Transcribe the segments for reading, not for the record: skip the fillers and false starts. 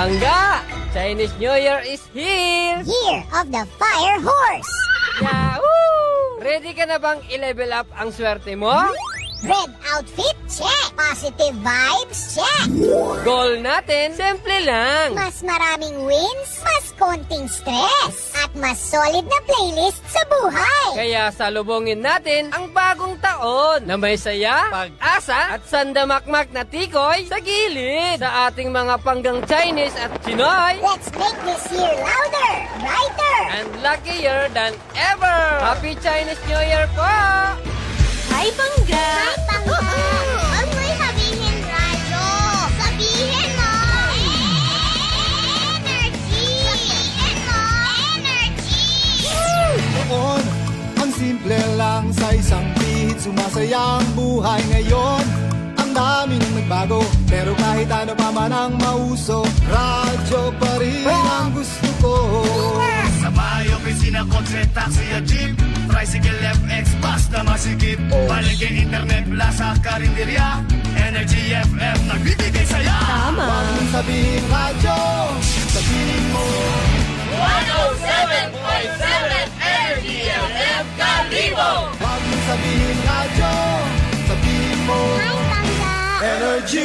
Bangga! Chinese New Year is here! Year of the Fire Horse. Yahoo! Ready ka na bang i-level up ang swerte mo? Red outfit, check. Positive vibes, check. Goal natin, simple lang. Mas maraming wins, mas konting stress, at mas solid na playlist sa buhay. Kaya salubungin natin ang bagong taon na may saya, pag-asa at sandamakmak na tikoy sa gilid sa ating mga panggang Chinese at Pinoy Let's make this year louder, brighter. and luckier than ever. Happy Chinese New Year po! Hi, Bangga! Ay, Bangga! Huwag mo'y sabihin radyo. Sabihin mo! Energy! Sabihin mo! Energy! Noon, ang simple lang sa isang pihit. Sumasaya ang buhay ngayon. Ang dami nang nagbago, pero kahit ano pa man ang mauso, radyo pa rin ang gusto ko. Sa bahay, opisina, kotse, taxi at jeep, tricycle, FX, bus na masikip, palengke, internet, plaza, karinderya, Energy FM, nagbibigay saya. Tama! Huwag mong sabihin radyo, sabihin mo 107.7 Energy FM Kalibo! Huwag mong sabihin radyo, sabihin mo Ay, Bangga! Energy.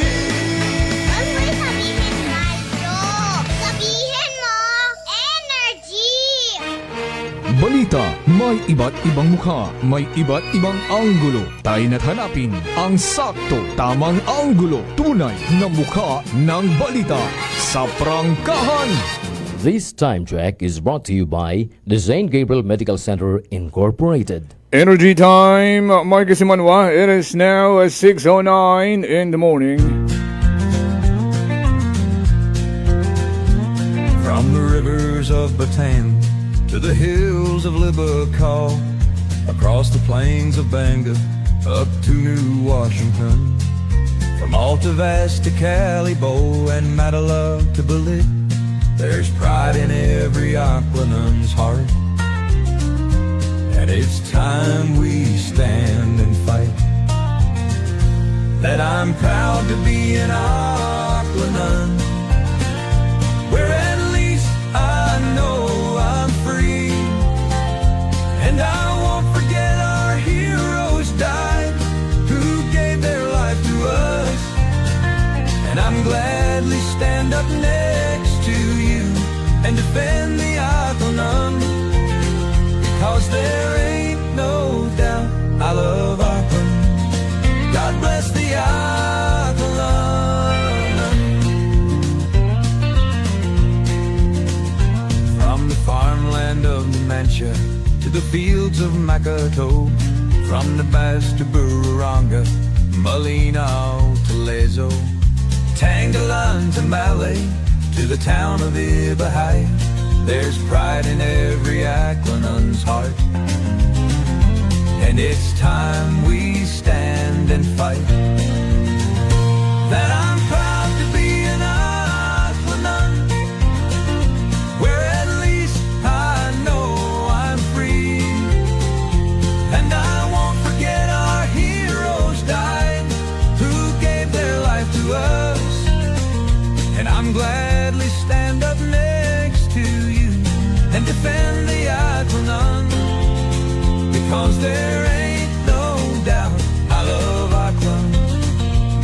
Huwag mo'y sabihin radyo. Sabihin mo! Energy! Balita, may iba't ibang mukha, may iba't ibang anggulo. Tayo na't hanapin ang sakto, tamang anggulo, tunay na mukha ng balita sa prangkahan. This time check is brought to you by the St. Gabriel Medical Center Incorporated. Energy time, Mike Simanwa. It is now 6:09 in the morning. From the rivers of Bataan to the hills of Libacol, across the plains of Bangor, up to New Washington, from Alta Vista to Calibo and Matala to Balit, there's pride in every Aquanun's heart. And it's time we stand and fight. That I'm proud to be an Aquanun, where at least I know I'm free. And I won't forget our heroes died, who gave their life to us. And I'm gladly stand up next to you and defend the Aquanun, because there ain't no doubt I love Aquanun. God bless the Aquanun. From the farmland of Numancia to the fields of Makato, from the Bass to Bururanga, Malinaw to Lezo, Tangalan to Malay, to the town of Ibahaya, there's pride in every Aquanun's heart. And it's time we stand and fight. That I'm proud to be an Aquanun, where at least I know I'm free. And I won't forget our heroes died, who gave their life to us. And I'm gladly stand up next to you and defend the Aquanun, because there ain't no doubt I love Aquanun.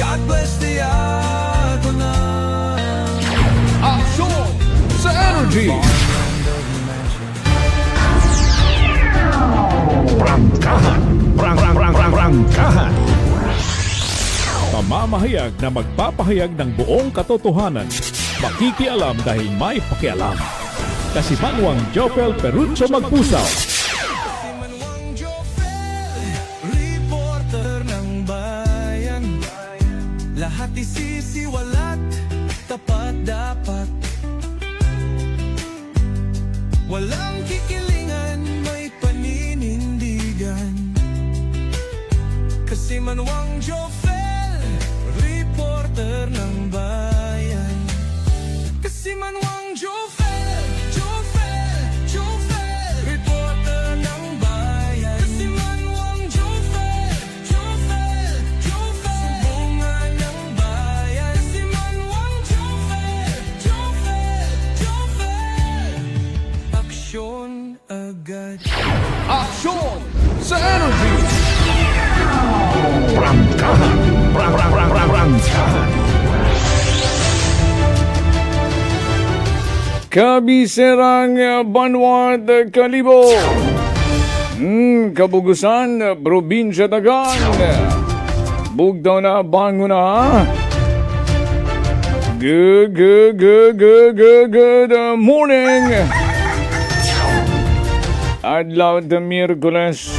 God bless the Aquanun. Aksyon sa Energy! Prangkahan. Pamamahayag na magpapahayag ng buong katotohanan. Makikialam dahil may pakialam. Kasimanwang Jopel Perucho Magpusaw. Manwang Jofel, reporter ng bayan. Lahat isisiwalat, tapat dapat. Walang kikilingan, may paninindigan. Kasi Manwang Jofel, reporter ng bayan. Kasi Manwang Jofel, reporter ng bayan. Kasi Manwang Jofel, sumbungan ng bayan. Kasi Manwang Jofel, judge. Aksyon sa energy. Kabiserang Banwad Kalibo. Kabugusan, Probinsya Tagan. Bugdaw na, bango na. Good morning. Adlaw de Miyerkules,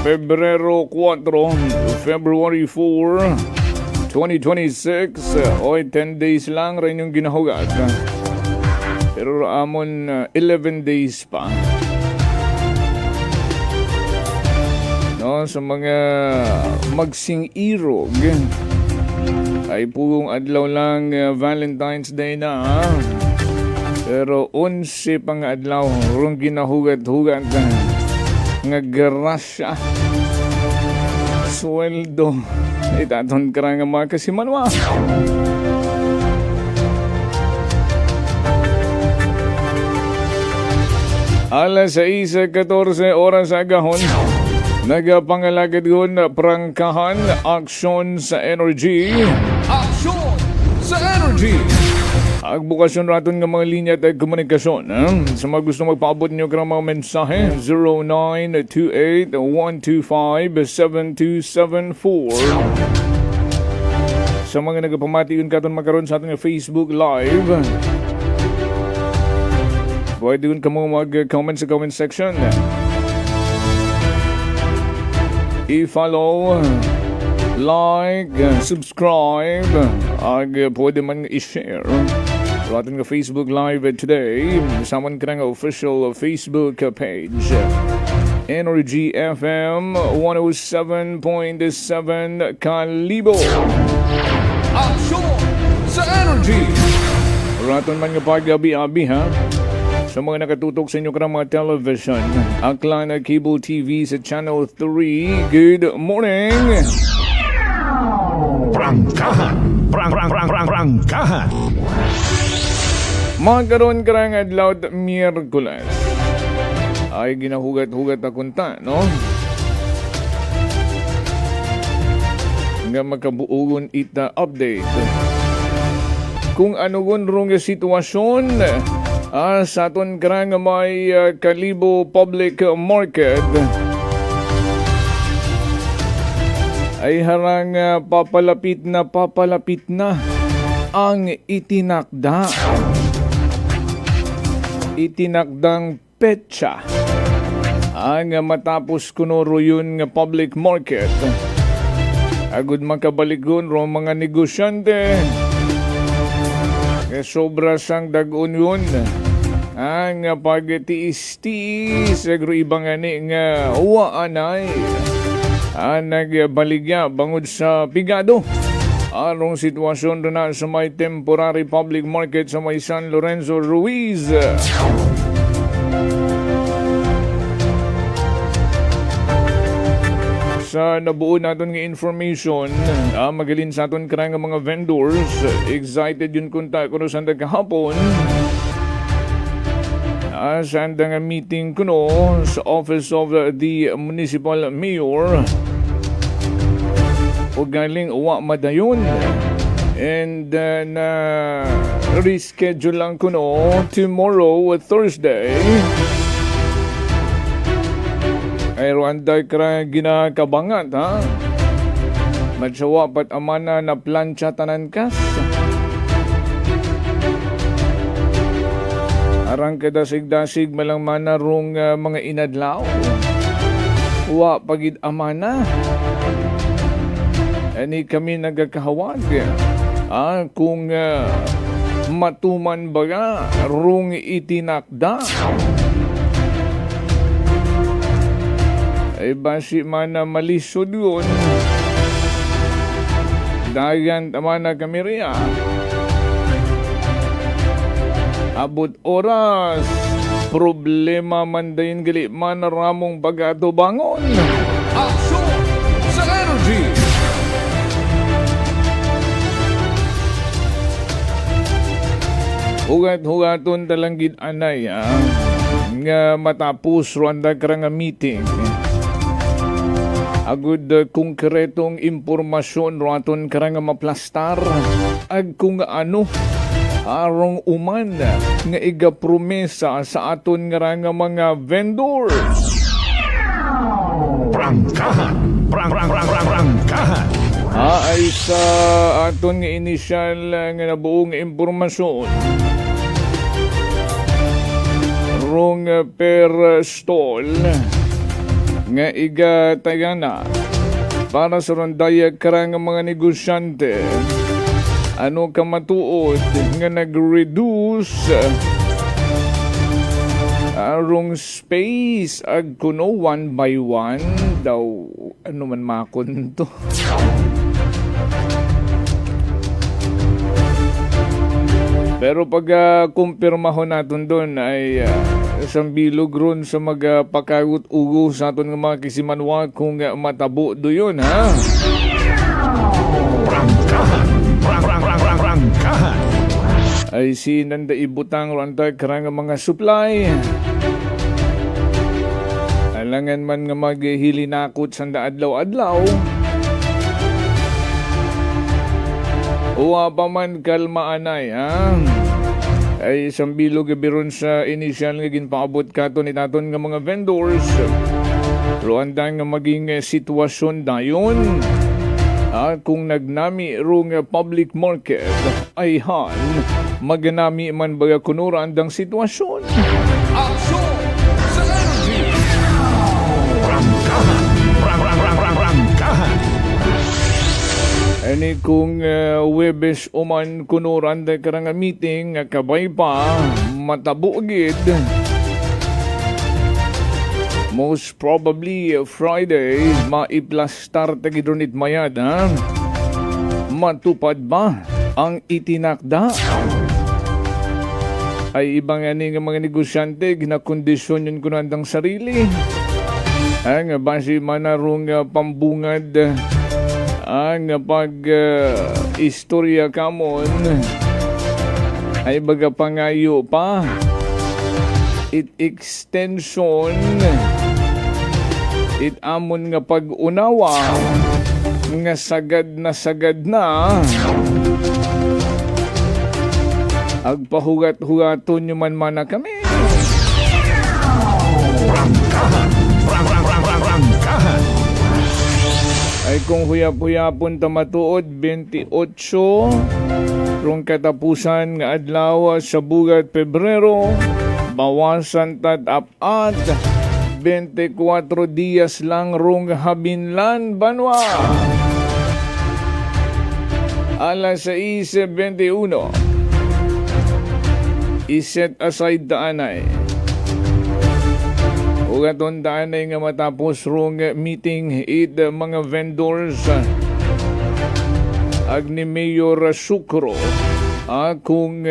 Pebrero 4, February 4, 2026. Oy, 10 days lang rin yung ginahugat. Pero amon 11 days pa. No, sa mga magsing-irog ay pugong adlaw lang Valentine's Day na. Pero 11 pang adlaw rong ginahugat-hugat nga grasya sweldo itaton ka nga mga kasimanwa. Alas 6:14 oras agahon. Nagapangalagad yun prangkahan aksyon sa energy. Aksyon sa energy. Agbukasyon raton ng mga linya at komunikasyon. Sa mga gusto magpaabot nyo ka ng mga mensahe, 0928-125-7274. Sa mga nagapamati yun katon magkaroon sa ating Facebook Live. Pwede yun ka mo mag-comment sa comment section. I-follow, like, subscribe, ag pwede man i-share sa ating Facebook Live today. Saman ka ng official Facebook page. Energy FM 107.7 Kalibo. Aksyon sa Energy! Raton man nga pag-abi-abi ha. Sa mga nakatutok sa inyo ka ng mga television, Aklan Cable TV sa Channel 3, good morning! Prangkahan. Prangkahan. Magkaroon ka ng adlaw Miyerkules. Ay ginahugat-hugat na kunta, no? Nga makabuugon ita update. Kung ano gun rong sitwasyon, sa aton karang may Kalibo Public Market ay harang papalapit na ang itinakdang petsa ang matapos kunuro yun nga public market. Agud makabaligon ro mga negosyante sobra sang dagon yun ang pagtiis-tiis agro ibang ani nga uwaanay nagbaligya bangod sa pigado arong sitwasyon na sa may temporary public market sa may San Lorenzo Ruiz. Sa nabuo natin nga information, magalin sa aton karang mga vendors, excited yun kunta kuno sanda kahapon. Sanda nga meeting kuno sa office of the municipal mayor. O galing uwa madayon. And na reschedule lang kuno tomorrow, Thursday. Ay Rwanda kra ginakabangat ha. Madsawa pat amana na plancha tanan kas. Arang kadasig-dasig malang mana rong mga inadlaw. Wa pagid amana. Ani kami nagakahawag. Kung matuman baga rong itinakda. Ay basi mana malisod yun. Dagan tama na kami riya. Abot oras. Problema man dayin gali manaramong bagato bangon. Aksyon sa energy! Hugat-hugaton talanggid anay nga matapos Rwanda karang meeting. Agud konkretong impormasyon raton karang maplastar ag kung ano arong uman nga igapromesa sa aton nga mga vendors. Prangkahan. Ay sa aton nga inisyal nga nabuong impormasyon. Rong per stall nga igatagana para sa rondaya karang mga negosyante. Ano ka matuod nga nag-reduce arong space ag kuno 1 by 1 daw ano man makon to. Pero pag kumpirmahon natin doon ay isang bilog ron sa magpakagut-ugo sa aton nga mga kisimanwa kung matabo do yun, ha? Prangkahan. Ay sinanda ibutang ranta karang mga supply. Alangan man nga maghilinakot sanda adlaw-adlaw. Uwa pa man kalmaanay, ha? Ay isang bilog biron sa initial nga ginpaabot katon ni naton nga mga vendors. Rwanda nga maging sitwasyon dayon. Kung nagnami rong public market ay han maganami man baga kuno andang sitwasyon. Aksyon sa energy. Prangkahan. Ani kung Webes uman kuno randa karang meeting nga kabay pa matabo gid. Most probably Friday maiplastar tagidronit mayad, ha? Matupad ba ang itinakda? Ay ibang ani nga mga negosyante ginakondisyon yun kuno andang sarili. Ang base manarong pambungad ang pag istorya kamon ay baga pangayo pa it extension it amon nga pag-unawa nga sagad na agpahugat-hugaton nyo man mana kami. Prangkahan. Ay kung huyap-huyapon tamatuod 28 rong katapusan nga adlaw sa bugat Pebrero bawasan tad apat 24 diyas lang rong habinlan banwa. Alas 6:21 iset aside daanay. Ugaton daanay nga matapos rong meeting it mga vendors agni Mayor Sucro. Kung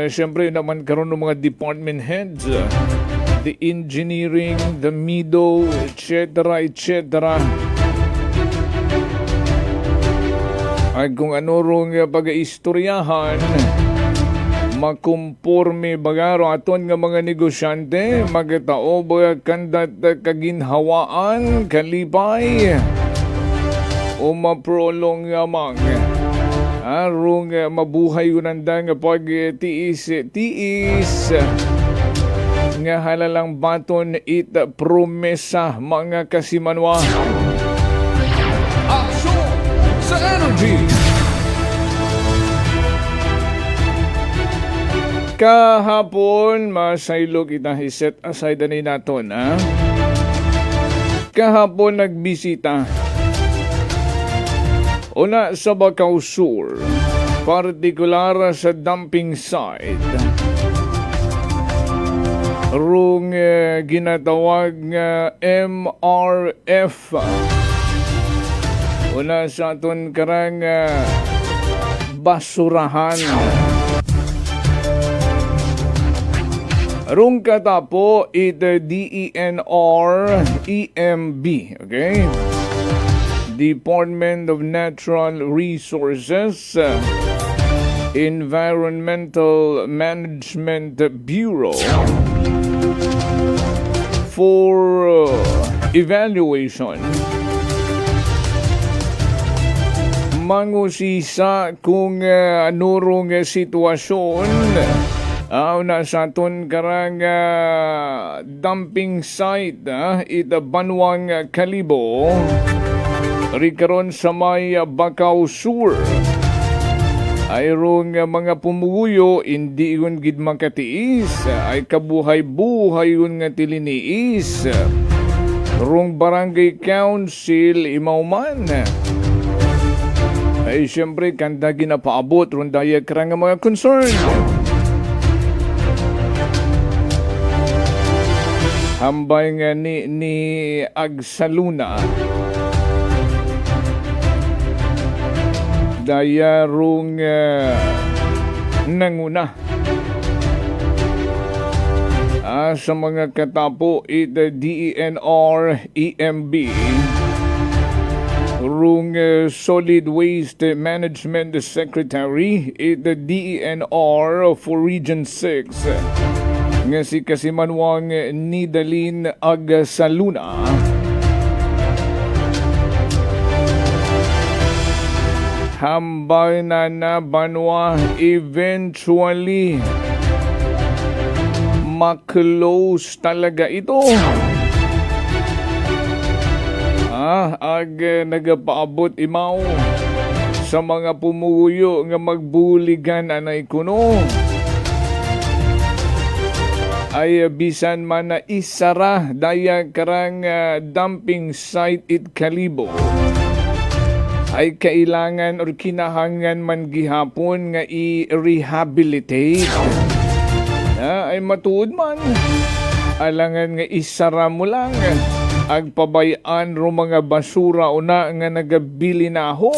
siyempre naman karon ng mga department heads, the engineering, the MIDO, etc. Ay kung ano rong pag-istoryahan makumporme bagaro aton nga mga negosyante magtao ba kandat kaginhawaan kalipay o maprolong yamang arong mabuhay unanda nga pag-tiis nga halalang baton it promesa mga kasimanwa. Aksyon sa energy. Kahapon, masaylo kita iset aside na naton, ha? Kahapon nagbisita. Una sa Bacau Sur, partikular sa dumping site. Rung ginatawag nga MRF. Una sa aton karang basurahan. Rung katapo it DENR EMB, okay? Department of Natural Resources Environmental Management Bureau for evaluation. Mangusisa kung anurong sitwasyon nasa aton karang dumping site ita Banwang Kalibo rikaron sa may Bacau Sur. Ayrong mga pumuguyo hindi yun gid makatiis ay kabuhay-buhay yun nga tiliniis rong barangay council imauman. Ay siyempre kanda ginapaabot ron daya karang mga concern. Hambay nga ni Agsaluna daya rong nanguna sa mga katapo ita DENR EMB rong Solid Waste Management Secretary ita DENR for Region 6 nga si Kasimanwang Nidalin Agsaluna. Hambay na Banwa eventually maklose talaga ito. Nagapaabot imaw sa mga pumuyo nga magbuligan anay kuno. Ay bisan man na isara daya karang dumping site it Kalibo ay kailangan or kinahangan man gihapon nga i-rehabilitate. Ay matuod man alangan nga isara mo lang agpabayan ro mga basura una nga nagabili na ho.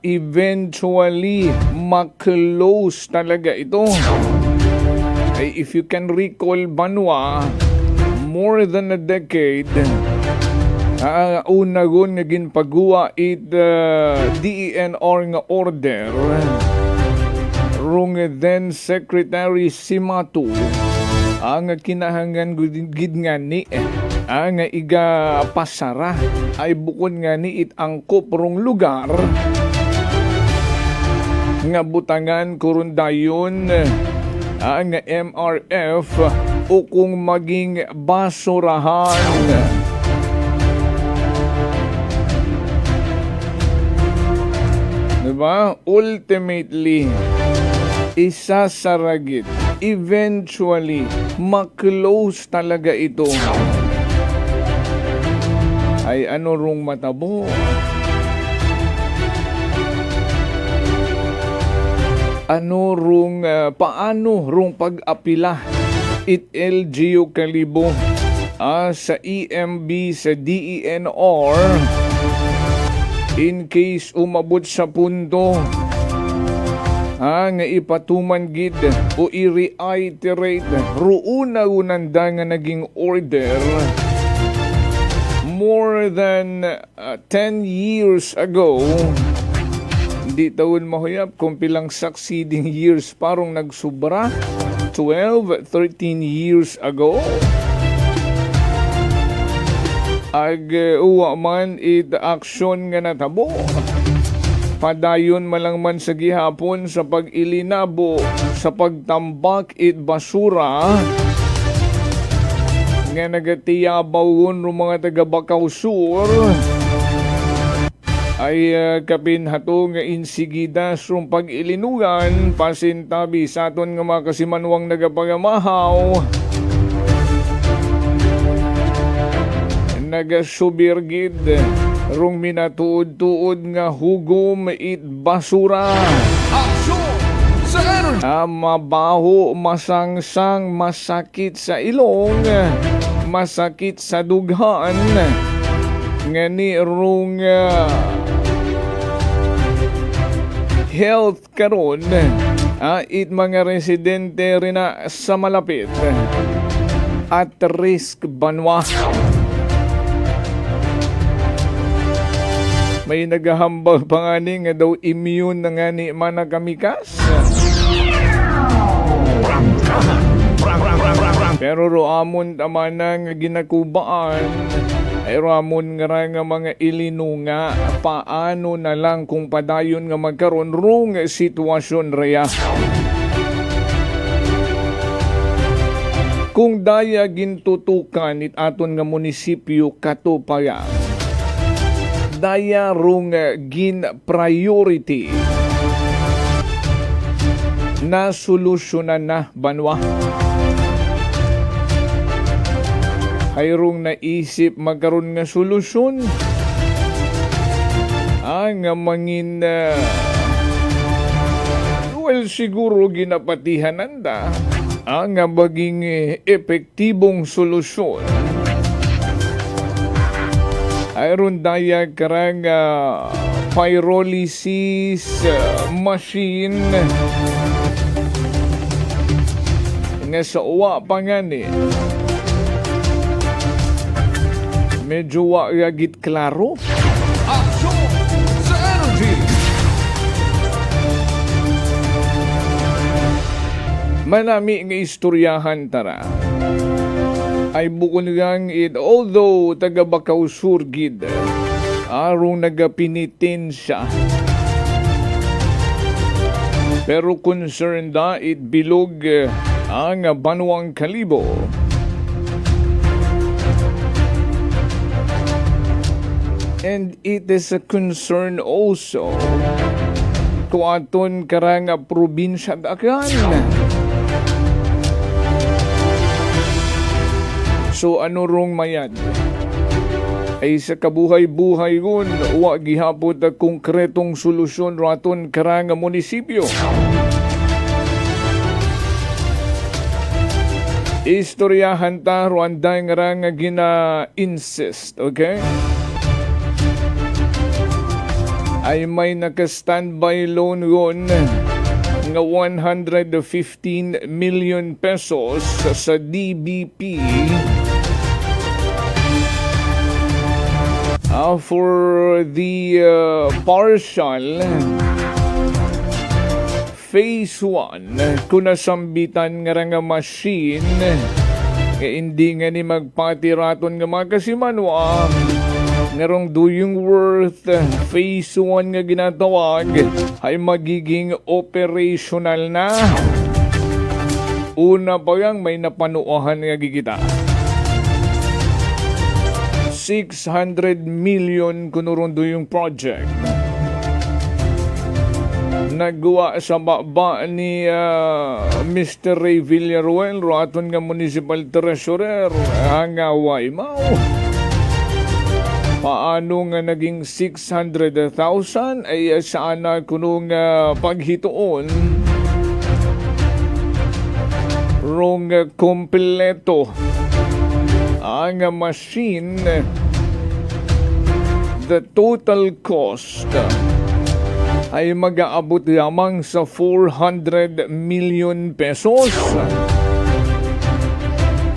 Eventually maklose talaga ito. Ay, if you can recall Banwa, more than a decade, unagon nga ginpagawa it DENR nga order rong then Secretary Simatu ang kinahangan gid nga ni ang iga pasara ay bukod nga ni it angkop rong lugar nga butangan kurun dayon ang MRF o kung maging basurahan. Diba? Ultimately, isasaragit. Eventually, maklose talaga ito. Ay ano rong matabo? Ano rong paano rong pag-apila it LGU Kalibo sa EMB sa DENR in case umabot sa punto nga ipatuman gid o i-reiterate ruuna-unanda nga naging order more than 10 years ago. Di taon mahuyap kung pilang succeeding years parang nagsubra 12, 13 years ago. Uwa man it action nga natabo. Padayon malangman sa gihapon sa pag-ilinabo sa pagtambak it basura nga nagatiyabawon ng mga taga Bacau Sur ay kapinhato nga insigidas rong pag-ilinugan pasintabi sa aton nga mga Kasimanwang nagapagamahaw nagasubirgid rong minatuod-tuod nga hugom it basura. Mabaho, masangsang, masakit sa ilong, masakit sa dughan nga ni rong health karon it mga residente rin na sa malapit at risk Banwa. May naghahambal pa nga ni nga daw immune na nga ni Managamikas. Pero roamon tama na nga ginakubaan, ay roamon nga mga ilinunga, paano na lang kung padayon nga magkaroon rong sitwasyon reya. Kung daya gintutukan it aton nga munisipyo Katupaya, daya rong gin priority na solusyonan na banwa. Hayrong naisip magkaroon nga solusyon ang mangin well siguro ginapatihan nanda ang maging epektibong solusyon. Ayron daya karang pyrolysis machine nga sa uwa pa nga ni medyo wagit klaro. Aksyon sa energy. Manami nga istoryahan tara ay bukod gang it although taga Bakaw Sur gid arong nagapinitensya pero concerned da it bilog ang Banwang Kalibo. And it is a concern also to aton karang probinsya dakan. So ano rong mayad? Ay sa kabuhay-buhay gun, wa gihapot ang konkretong solusyon raton karang munisipyo. Istoryahan ta Rwanda nga gina-insist, okay? Ay may naka-standby loan gun nga 115 million pesos sa DBP for the partial phase 1 kung nasambitan nga machine hindi nga ni magpatiraton nga mga kasimanwa ngarong duyong worth phase 1 nga ginatawag ay magiging operational na. Una pa yang may napanuohan nga gigita 600 million kunurong duyong project nagwa sa baba ni Mr. Ray Villaruel raton nga municipal treasurer ang Waimao. Paano nga naging 600,000 ay sana kunong paghitoon rong kompleto ang machine. The total cost ay mag-aabot lamang sa 400 million pesos.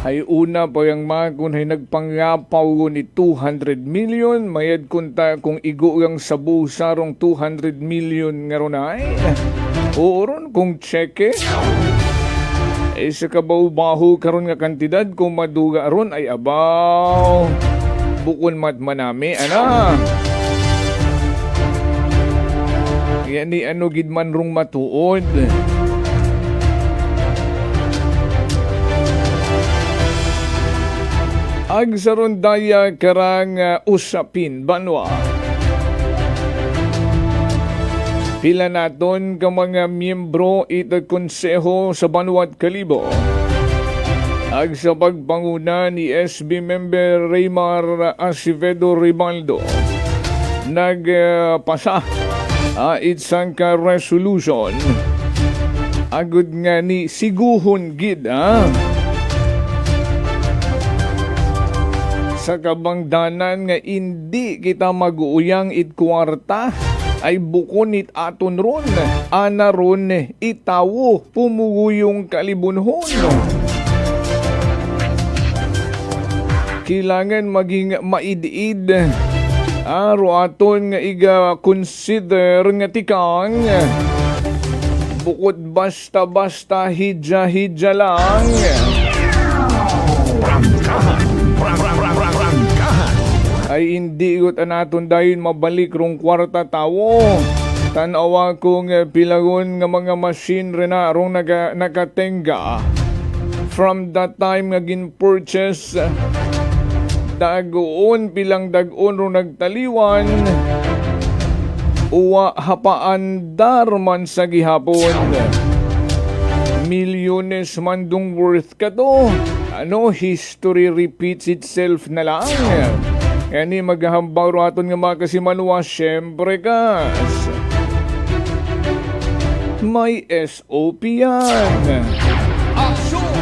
Ay una pa yung mga kung ay nagpangapaw ni 200 million, mayad kunta kung igo yung sabu sarong 200 million nga ron ay. Oo ron, kung cheque. Ay sa kabaw-baho karon nga kantidad, kung maduga ron ay abaw. Bukon manami, ana. Yan ni ano gidman rong matuod. Ag saron daya karang usapin banwa. Pila naton ka mga miyembro ito konseho sa Banwat Kalibo. Ag sa pagpanguna ni SB member Raymar Acevedo Ribaldo nagpasa itsang ka resolution agud nga ni siguhon gid sa kabangdanan nga hindi kita mag-uuyang it kwarta ay bukon it aton ron ana ron itawo pumuguyong kalibunhon. Kailangan maging maid-id aro aton nga iga consider nga tikang bukod basta-basta hidya-hidya lang Prangkahan. Prangkahan. Ay hindi igot anaton dayon mabalik rong kwarta tawo. Tanawa kong pilagon nga mga machinery na rong nakatenga. From that time nga gin-purchase, dagoon pilang dagon rong nagtaliwan. Uwa hapaan darman sa gihapon. Milyones mandong worth ka to. History repeats itself na lang. Yani maghahambaw raton nga mga kasimanwa, syempre kas. May SOP yan. Aksyon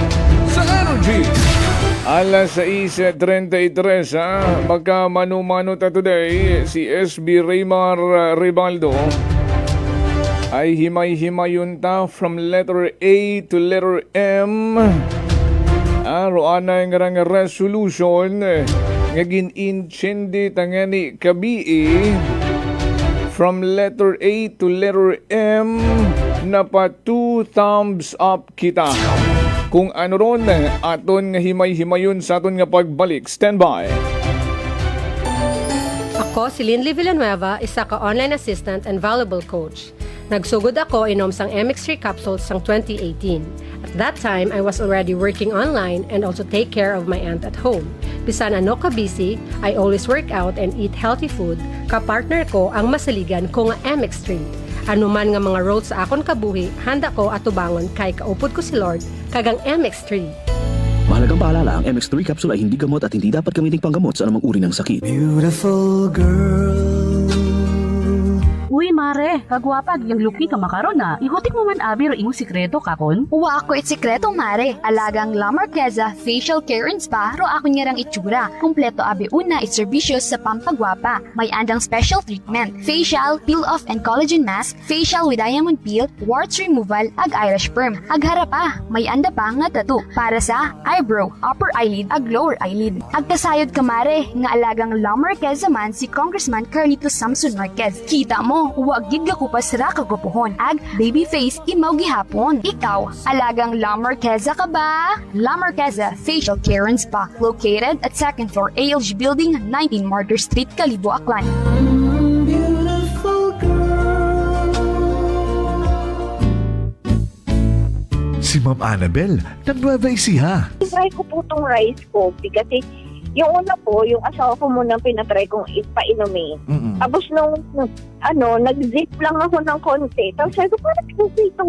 sa energy. Alas 6:33 magkamano-mano ta today si SB Raymar Ribaldo ay himay-himayon ta from letter A to letter M. Roana nga resolution nga gin-inchendi tangani kabii from letter A to letter M na pa 2 thumbs up kita. Kung ano ron, aton nga himay-himayon sa aton nga pagbalik. Stand by. Ako si Linley Villanueva, isa ka online assistant and valuable coach. Nagsugod ako inom sang MX3 capsules sang 2018. At that time, I was already working online and also take care of my aunt at home. Bisan ano ka busy, I always work out and eat healthy food. Kapartner ko ang masaligan ko nga MX3. Ano man nga mga roads sa akon kabuhi, handa ko atubangon kay kaupod ko si Lord kagang MX3. Mahalagang paalala, ang MX3 capsule ay hindi gamot at hindi dapat gamiting panggamot sa anumang uri ng sakit. Beautiful girl. Uy, mare, kagwapag yung luki ka makaron na. Ihutik mo man abi ro imong sikreto kakon. Uwa ako sikreto, mare. Alagang La Marqueza Facial Care and Spa ro ako niyarang itsura. Kumpleto abi una itserbisyos sa pampagwapa. May andang special treatment. Facial, peel-off and collagen mask, facial with diamond peel, warts removal, ag Irish perm. Ag harapa, may anda pa nga tattoo para sa eyebrow, upper eyelid, ag lower eyelid. Ag kasayod ka, mare, nga alagang La Marqueza man si Congressman Carlito Samson Marquez. Kita mo, huwag gid ko pa sira kagupuhon. Ag baby face imaw gihapon. Ikaw, alagang La Marqueza ka ba? La Marqueza Facial Care and Spa, located at 2nd floor ALG Building, 19 Martyr Street, Kalibo, Aklan. Beautiful girl. Si Ma'am Annabel, ng Nueva Ecija. Try ko po itong rice coffee kasi yung una po, yung asawa ko munang pinatry kong ipainumin. Tapos nung nag-zip lang ako ng konti. Tapos sabi ko, parang kasi ito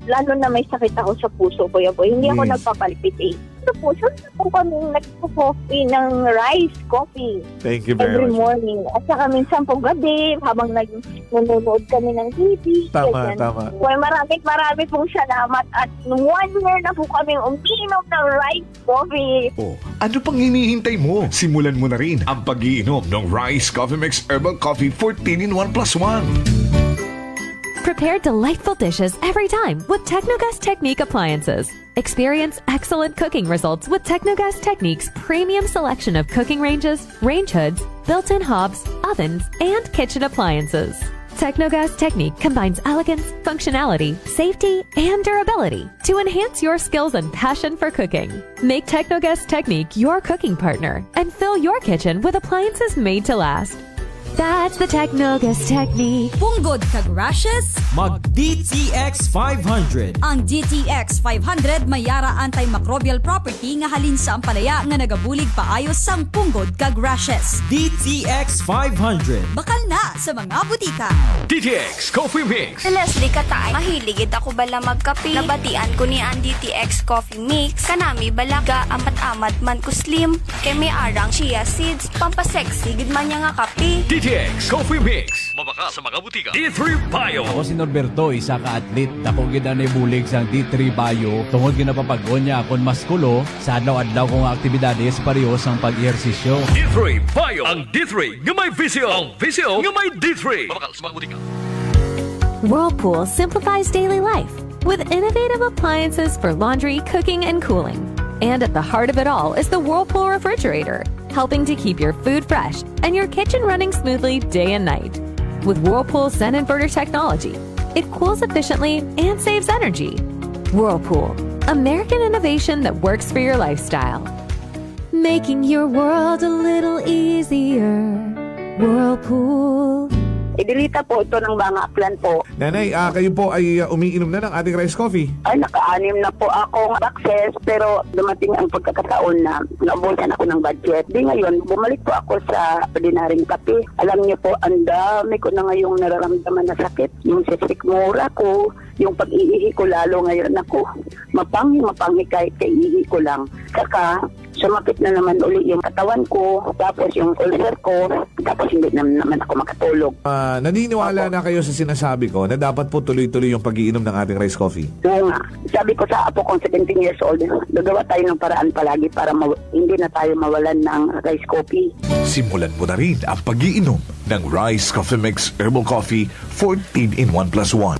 lalo na may sakit ako sa puso ko. Hindi ako nagpapalpitate. Ito po, saan po kami nagpo-coffee ng rice coffee. Thank you very every much. morning. At saka minsan po gabi, habang nanonood kami ng TV. Tama, ganyan. tama. Well, marami pong salamat. At 1 year na po kami umiinom ng rice coffee. Ano pang hinihintay mo? Simulan mo na rin ang pag-iinom ng Rice Coffee Mix Herbal Coffee 14-in-1+1. Prepare delightful dishes every time with Technogas Technique appliances. Experience excellent cooking results with Technogas Technique's premium selection of cooking ranges, range hoods, built-in hobs, ovens, and kitchen appliances. Technogas Technique combines elegance, functionality, safety, and durability to enhance your skills and passion for cooking. Make Technogas Technique your cooking partner and fill your kitchen with appliances made to last. That's the Technogas Technique. Punggod kag rashes? Mag DTX 500. Ang DTX 500 may yara antimicrobial property nga halin sa ampalaya nga nagabulig paayos sang punggod kag rashes. DTX 500. Bakal na sa mga butika. DTX Coffee Mix. Si Leslie Katay, mahiligid ako bala magkape. Nabatian ko ni ang DTX Coffee Mix. Kanami balaga amat-amat man ko slim. Kay may arang chia seeds. Pampasexy gid man niya nga kape. DTX Coffee Mix. Mabaka sa mga butika. D3 Bio. Ako si Norberto, isa ka atlet. Dako gid na bulig sang D3 Bio. Tungod ginapapag-on niya akon maskulo sa adlaw-adlaw kong aktibidades pareho sang pag-ehersisyo. D3 Bio. Ang D3 nga may visyo. Ang visyo nga may D3. Mabaka sa mga butika. Whirlpool simplifies daily life with innovative appliances for laundry, cooking, and cooling. And at the heart of it all is the Whirlpool refrigerator, helping to keep your food fresh and your kitchen running smoothly day and night. With Whirlpool Zen Inverter technology, it cools efficiently and saves energy. Whirlpool, American innovation that works for your lifestyle. making your world a little easier. Whirlpool. Idilita po ito ng mga Aklan po. Nanay, kayo po ay umiinom na ng ating rice coffee. Ay, naka-anim na po akong access pero dumating ang pagkakataon na naubusan ako ng budget. Di ngayon, bumalik po ako sa ordinaryong kape. Alam niyo po, ang dami ko na ngayong nararamdaman na sakit. Yung sisikmura ko, yung pag-iihi ko lalo ngayon ako. Mapanghi kahit kaiihi ko lang. Saka, sumakit na naman uli yung katawan ko, tapos yung ulcer ko, tapos hindi naman ako makatulog. Naniniwala na kayo sa sinasabi ko na dapat po tuloy-tuloy yung pag-iinom ng ating rice coffee? Oo nga. Sabi ko sa apo kong 17 years old, gagawa tayo ng paraan palagi para hindi na tayo mawalan ng rice coffee. Simulan mo na rin ang pag-iinom ng Rice Coffee Mix Herbal Coffee 14 in 1+1.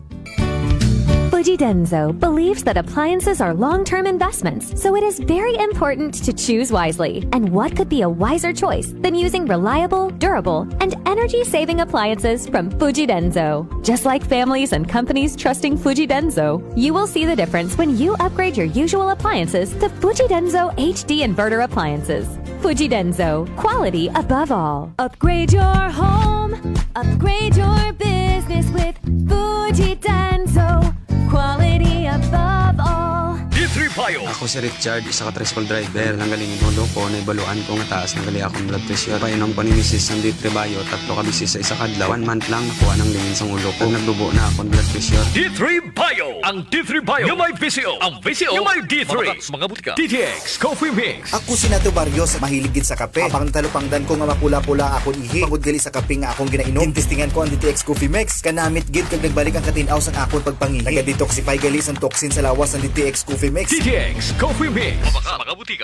Fuji Denso believes that appliances are long-term investments, so it is very important to choose wisely. And what could be a wiser choice than using reliable, durable, and energy-saving appliances from Fuji Denso? Just like families and companies trusting Fuji Denso, you will see the difference when you upgrade your usual appliances to Fuji Denso HD inverter appliances. Fuji Denso, quality above all. Upgrade your home, upgrade your business with Fuji Denso. Quality above all. D3 Bio. Ako si Richard, isa ka tricycle driver. Nanggaling yung ulo ko, naibaluan ko nga taas, nanggali akong blood pressure. Painom ko ni Mrs. ng D3 Bio, 3 ka bisis sa isa kadlaw. 1 month lang nakuha ng lingin sa ulo ko. Nagdubo na akong blood pressure. D3 Bio. Ang D3 Bio yung may VCO. Ang VCO yung may D3. Mga butika. DTX Coffee Mix. Ako si Nato Barrios, mahilig gid sa kape. Apang talupangdan ko nga mapula-pula akong ihi. Pagod gali sa kape nga akong ginainom. Tintistingan ko ang DTX Coffee Mix. Kanamit gid kag nagbalik ang katinaw sa akong pagpangihi. Naga-detoxify gali sa toxin sa lawas ng DTX Coffee Mix. DTX Coffee Mix. Mga butika.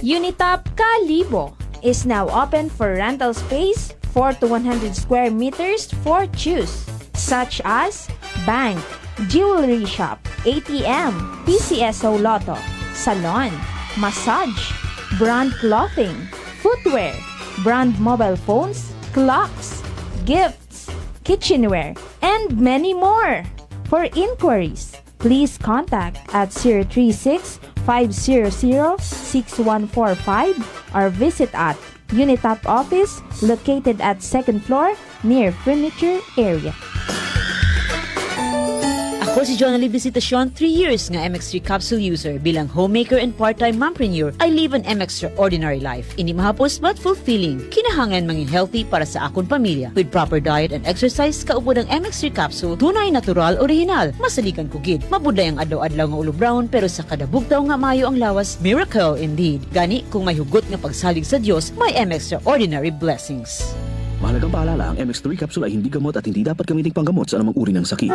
Unitop Kalibo is now open for rental space 4 to 100 square meters for choose, such as bank, jewelry shop, ATM, PCSO Lotto, salon, massage, brand clothing, footwear, brand mobile phones, clocks, gifts, kitchenware, and many more. For inquiries, please contact at 036-500-6145 or visit at Unitop office located at 2nd floor near furniture area. Ako si Jonali Visitacion, 3 years nga MX3 capsule user. Bilang homemaker and part-time mompreneur, I live an extraordinary life. Ini mahapos but fulfilling. Kinahangan mangin healthy para sa akong pamilya. With proper diet and exercise, kaupod ang MX3 capsule, tunay, natural, original. Masaligan ko gid. Mabuday ang adlaw-adlaw nga ulo brown, pero sa kada bugtaw nga mayo ang lawas, miracle indeed. Gani, kung may hugot nga pagsalig sa Dios, may extraordinary blessings. Mahalagang paalala, ang MX3 capsule ay hindi gamot at hindi dapat gamiting panggamot sa anumang uri ng sakit.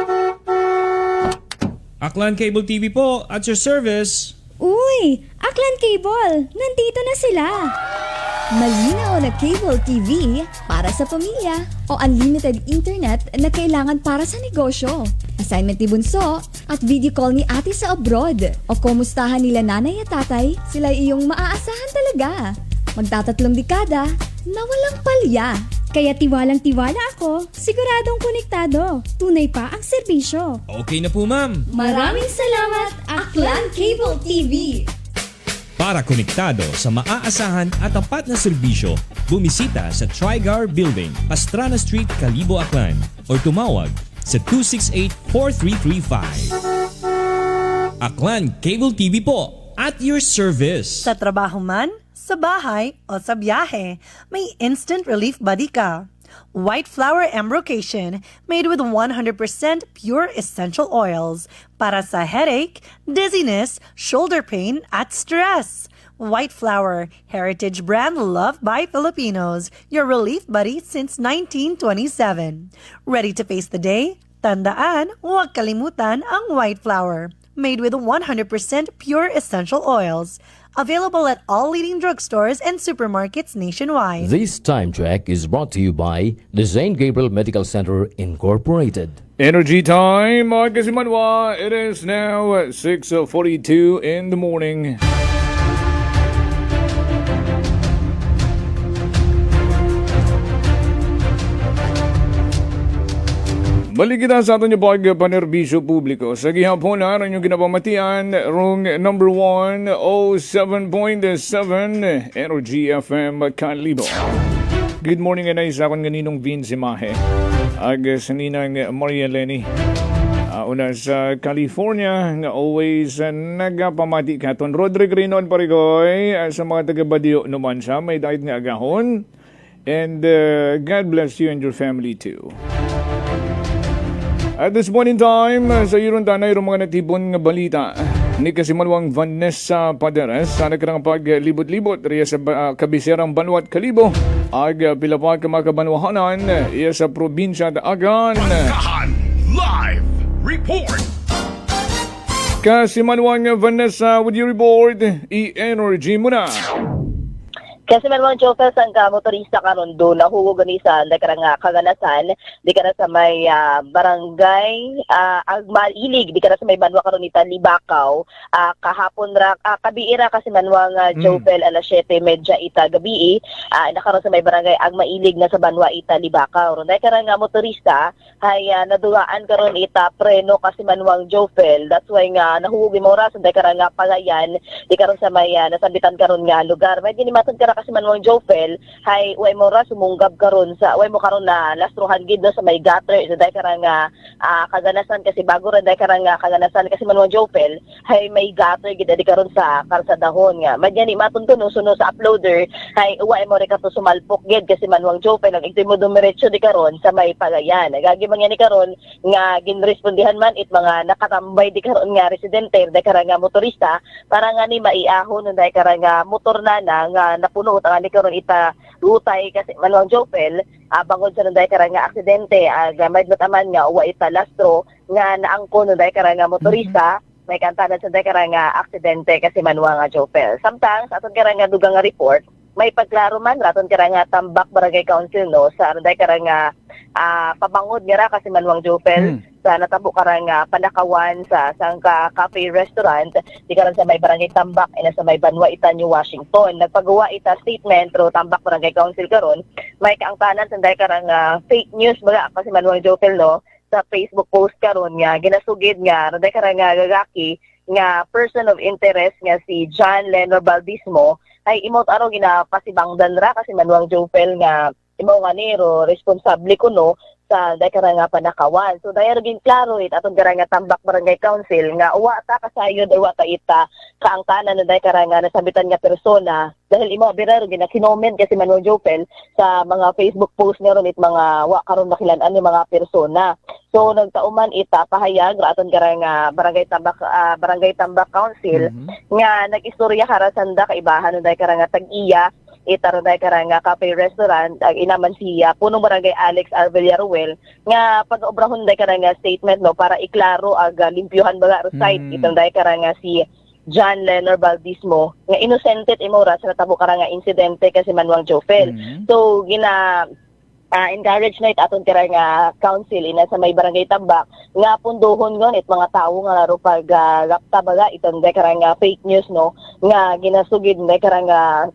Aklan Cable TV po, at your service. Uy! Aklan Cable! Nandito na sila! Malinaw na cable TV para sa pamilya o unlimited internet na kailangan para sa negosyo. Assignment ni Bunso at video call ni ate sa abroad. O kumustahan nila nanay at tatay, sila iyong maaasahan talaga. Magtatatlong dekada na walang palya. Kaya tiwalang-tiwala ako, siguradong konektado. Tunay pa ang serbisyo. Okay na po, ma'am. Maraming salamat, Aklan Cable TV! Para konektado sa maaasahan at tapat na serbisyo, bumisita sa Trigar Building, Pastrana Street, Kalibo, Aklan o tumawag sa 268-4335. Aklan Cable TV po, at your service. Sa trabaho man, sa bahay o sa biyahe, may instant relief buddy ka. White Flower Embrocation made with 100% pure essential oils para sa headache, dizziness, shoulder pain at stress. White Flower, heritage brand loved by Filipinos, your relief buddy since 1927. Ready to face the day? Tandaan, huwag kalimutan ang White Flower. Made with 100% pure essential oils. Available at all leading drugstores and supermarkets nationwide. This time check is brought to you by the St. Gabriel Medical Center Incorporated. Energy time, mga kasimanwa. It is now 6:42 in the morning. Balik kita sa aton yung pagpanerbisyo publiko. Sa gihapon na rin yung ginapamatian rong number 1, 07.7 Energy FM Kalibo. Good morning and sa akong ganinong Vince Mahe. Ag sa ninang Maria Lenny. Una sa California nga always nagapamati katon Rodrick Rinon Parigoy sa mga taga-Badio naman siya may dahit nga agahon and God bless you and your family too. At this point in time sa iron tanay mga natibon nga balita ni Kasimanwang Vanessa Paderes sa nakarang paglibot-libot riya sa kabiserang Banwat Kalibo ag pilapag kamakabanwahanan iya sa probinsya Daagan. Live report. Kasimanwang Vanessa, would you report? E-Energy muna. Kasi man mga chauffeur sang ka motorista karon do nahugo gani sa nakarang kaganasan di kana sa may barangay Agmailig di kana sa may Banwa karon ni Talibakaw kahapon ra kabiira kasi manwang chauffeur alas 7:30 ita gabi nakaron sa may barangay Agmailig na sa Banwa ita Libakaw ron dai karang motorista hay nadugaan karon ita preno kasi manwang chauffeur that's why nga nahugo mo ra sa dai karang pagayan di karon sa may nasabitan karon nga lugar may ginimatod kasi manwang Jofel hay way mo ra sumunggab karon sa way mo karon na lastruhan gid no sa may gutter sa day karang kaganasan kasi bago ra day karang kaganasan kasi manwang Jofel hay may gutter gid di karon sa kalsadahon nga madya ni matuntuno suno sa uploader hay way mo ra kato sumalpok gid kasi manwang Jofel ang igti mo dumiretso di karon sa may pagayan nagagi man ni karon nga ginrespondihan man it mga nakatambay di karon nga residente day karang motorista para nga ni maiahon day karang motor na nga napuno ang karon ita rutay kasi manwang Jofel bangod sa nunday karang aksidente gamay nataman nga uwa ita lastro nga naangko nunday karang motorista may kantanan sa nunday karang aksidente kasi manwang Jofel samtang sa aton karang dugang report may pagklaro man raton karang Tambak Barangay Council no sa nunday karang pabangod nga ra kasi manwang Jofel sa natabo karang panakawan sa Sangka Cafe Restaurant di karon sa may Barangay Tambak ina sa may Banwa ita New Washington nagpagawa ita statement ro Tambak Barangay Council karon may kaangtanan sa karang fake news baga kasi manwang Jofel no sa Facebook post karon nga ginasugid nga ro karang gagaki nga person of interest nga si John Lenor Baldismo ay imot araw ginapasibangdan ra kasi manwang Jofel nga imo nga nero responsable kuno sa day karang panakawan. So dayon gin klaro it aton karang Tambak Barangay Council nga uwa ta kasayod uwa ta ita kaangtanan na day karang nasabitan nga persona dahil imo biraro gina kinoment kasi manwang Jofel sa mga Facebook post niya it mga wa karon makilan-an ni mga persona. So nagtauman ita pahayag ra aton karang Barangay Tambak Council nga nag-istorya kara sanda kaibahan day karang tag-iya itaroday karang cafe restaurant ang inaman siya punong barangay Alex R. Villaruel nga pag-obrahon day karang statement no para iklaro ag limpyuhan baga site itong day karang si John Lenor Baldismo nga innocented imora sa natabo karang insidente kasi manwang Jofel. So encourage na aton karang council ina sa may Barangay Tambak nga punduhon ngon it mga tawo nga laro pag gapta baga itong karang fake news no nga ginasugid na karang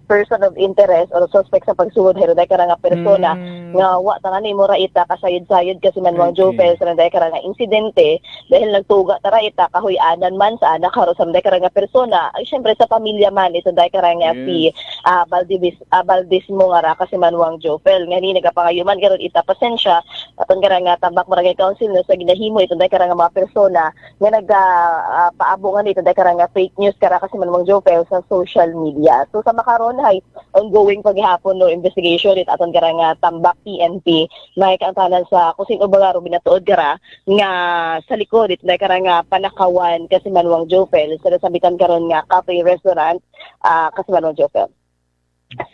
person of interest or suspect sa pagsugod hero day karang persona nga wa tangan imo ra ita kasayod-sayod kasi manwang Jofel sa day karang insidente dahil nagtuga tara ita kahuy-anan man sa anak haro sa day karang persona ay syempre sa pamilya man ito day karang si Baldismo nga ra kasi manwang Jofel nga ni nagapangayo man karon ita pasensya aton karang Tambak Barangay Council no sa ginahimo ito day karang mga persona nga nagpaabungan ito day karang fake news kara kasi manwang Jofel sa social media. So sa makaron hay ongoing paghihapon no investigation it aton karang Tambak PNP may kaangtanan sa kung sino ba binatuod kara nga sa likod ito day karang panakawan kasi manwang Jofel sa nasabitan karon nga cafe restaurant kasi manwang Jofel.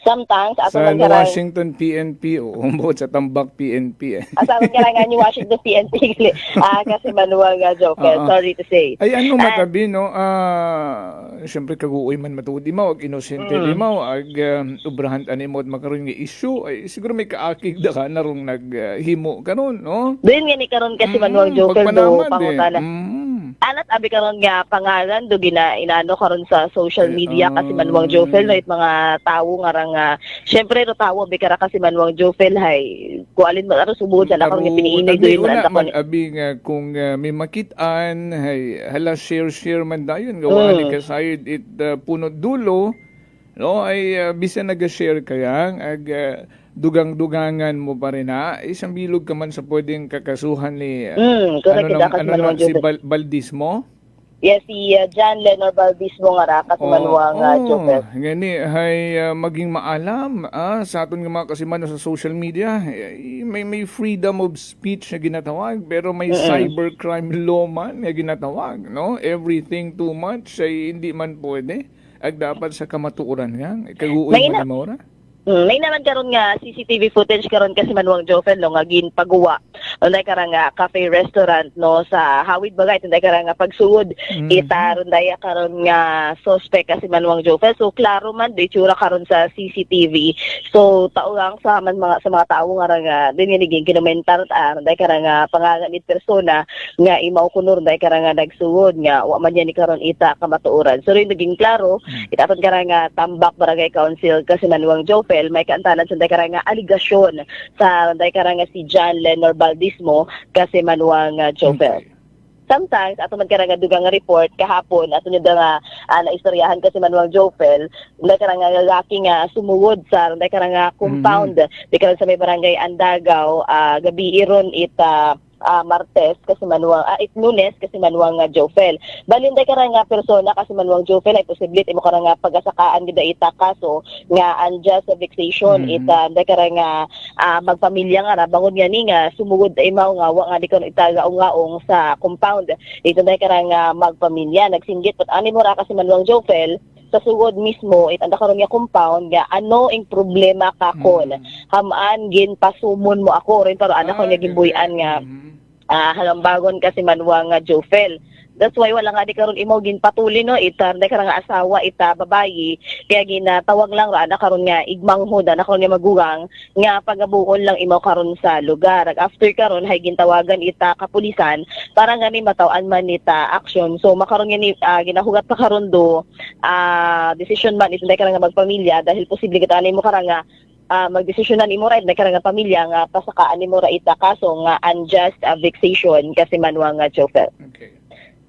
Sometimes sa Washington PNP o umbot sa Tambak PNP Sa karang New Washington PNP kasi manuwang Jofel, sorry to say. Ay ano matabi no syempre kaguoy man matudi mo ag inosente mo ag ubrahan ani mo makaron nga issue ay siguro may kaakig da ka narong naghimo karon no. Din nga ni karon kasi manuwang Jofel do pangutana. Alat abi karon nga pangalan do inaano karon sa social media kasi Manuang Jofel no it mga tawo nga rang syempre ro tawo abi kara kasi Manuang Jofel hay kualin mo aro subod na karon nga piniinay do yun una man man abi nga kung may makitaan hay hala share man dayon gawa ni kasayod it puno dulo no ay bisan naga-share kayang dugang-dugangan mo pa rin ha. Isang bilog ka man sa pwedeng kakasuhan ni si Baldismo? Yes, si John Lenor Baldismo nga ra kasi Manuang Jofel. Gani hay maging maalam sa aton nga mga kasimano sa social media. May freedom of speech na ginatawag pero may cybercrime law man na ginatawag, no? Everything too much ay hindi man pwede. Ag dapat sa kamatuoran nga. Kaguoy mo na maura. May naman karon nga CCTV footage karon kasi Manuang Jofel no nga ginpagawa. Unday karang nga cafe restaurant no sa Hawid Bagay unday karang nga pagsugod ita unday karon nga suspect kasi Manuang Jofel. So klaro man di tsura karon sa CCTV. So taugang sa mga tawo nga nga diniging kinomentar unday karang nga pangagamit persona nga imaw kunor unday karang nga nagsugod nga wa man yan ni karon ita kamatuoran. So rin naging klaro itaton karang nga Tambak Barangay Council kasi Manuang Jofel may kaantanan sa karang nga aligasyon sa karang nga si John Lenor Baldismo kasi Manuang Jofel. Sometimes ato man karang nga dugang nga report kahapon ato nyo nga naistoryahan kasi Manuang Jofel karang nga lalaki nga sumugod sa karang nga compound di karang sa may barangay Andagaw gabi iron Martes kasi Manuang Lunes kasi Manuang Jofel. Balinday karang nga persona kasi Manuang Jofel ay posible imo karang nga pagasakaan gid ita kaso nga unjust vexation ita karang nga magpamilya nga bangon nga ni nga sumugod imaw nga wa nga di karon ita gaong sa compound. Ito karang nga magpamilya nagsinggit pat ani mo ra kasi Manuang Jofel sa sugod mismo itanda karon nga compound nga ano ing problema kakon hamaan gin pasumon mo ako rin pero anak ko nga gimbuyan nga halambagon kasi Manuang Jofel. That's why wala nga di karon imo ginpatuli no ita nday karang asawa ita babayi kaya ginatawag lang ra na karon nga igmanghod na karon nga magugang nga pagabuon lang imo karon sa lugar. After karon hay gintawagan ita kapulisan para nga ni mataw-an man nita action. So makaron nga ni ginahugat pa karon do decision man ita nday karang nga magpamilya dahil posible kita nimo karang nga magdesisyonan imo ra karang nga pamilya nga pasakaan imo ra ita kaso nga unjust vexation kasi Manuang Jofel. Okay.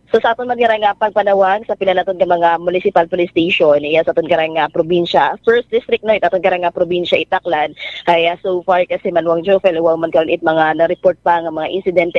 So sa aton man nga pagpanawag sa pila naton nga mga municipal police station iya sa aton nga probinsya first district no aton nga probinsya Itaklan kaya so far kasi Manuang Jofel wa man karon mga na-report pa nga mga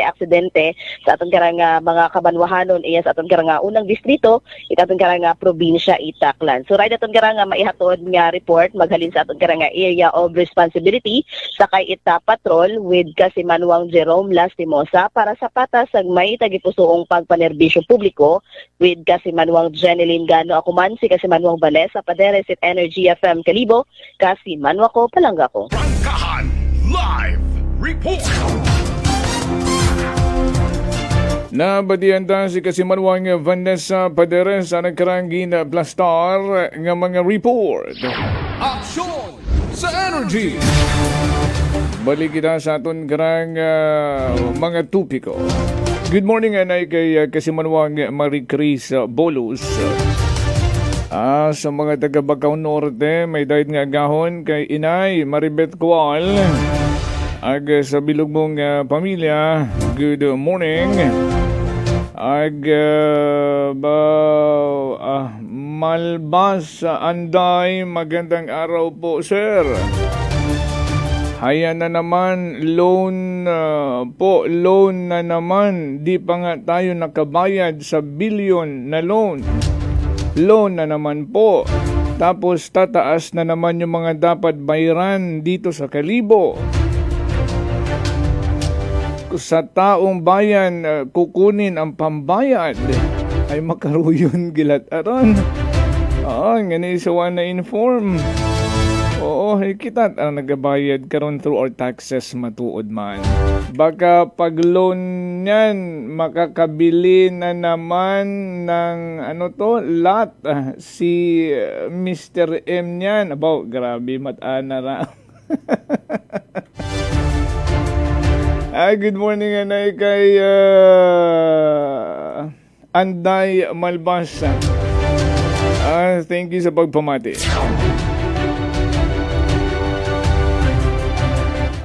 aksidente sa aton nga mga kabanwahanon iya sa aton nga unang distrito aton nga probinsya Itaklan. So right aton nga maihatod nga report maghalin sa aton nga area of responsibility sakay ita patrol with kasi Manuang Jerome Lastimosa para sa patas sa may tagipusoong pagpanerbisyo publiko with kasi Manuang Jeneline Gano ako man si kasi Manuang Valesa Paderes at Energy FM Kalibo kasi Manuang ko palangga ko. Prangkahan Live Report. Nabadianta si kasi Manuang Vanessa Paderes sa nagkarangin Plastar nga mga report. Aksyon sa Energy. Balik kita sa aton karang mga tupiko. Good morning, anay kay Kasimanwang Marie Chris Bolos. Sa mga taga Bacau Norte, may dahil nga agahon kay Inay Maribeth Kual. Sa bilog mong pamilya, good morning. Malbas Anday, magandang araw po, sir. Haya na naman, loan na naman. Di pa nga tayo nakabayad sa billion na loan. Loan na naman po. Tapos tataas na naman yung mga dapat bayaran dito sa Kalibo. Sa taong bayan, kukunin ang pambayad. Ay makaruyon gilat-aron. Ngani sawa na inform. Oo, kita ang nagabayad karon through our taxes matuod man. Baka pag loan niyan, makakabili na naman ng lot si Mr. M niyan. Abaw, grabe, mata-ana ra. Good morning, anay kay Anday Malbasa. Thank you sa pagpamati.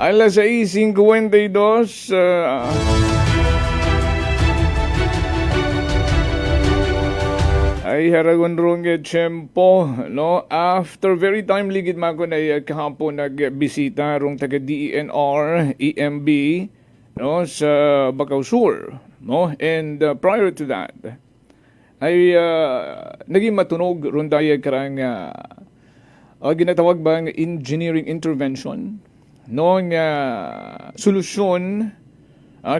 Alas 6:52, ay haragon rong tiyempo, no? After very timely gid man ko na kahapon nagbisita rong taga DENR, EMB, no, sa Bacau Sur, no? And prior to that, ay naging matunog rong daya karang ginatawag bang engineering intervention, no, nga solusyon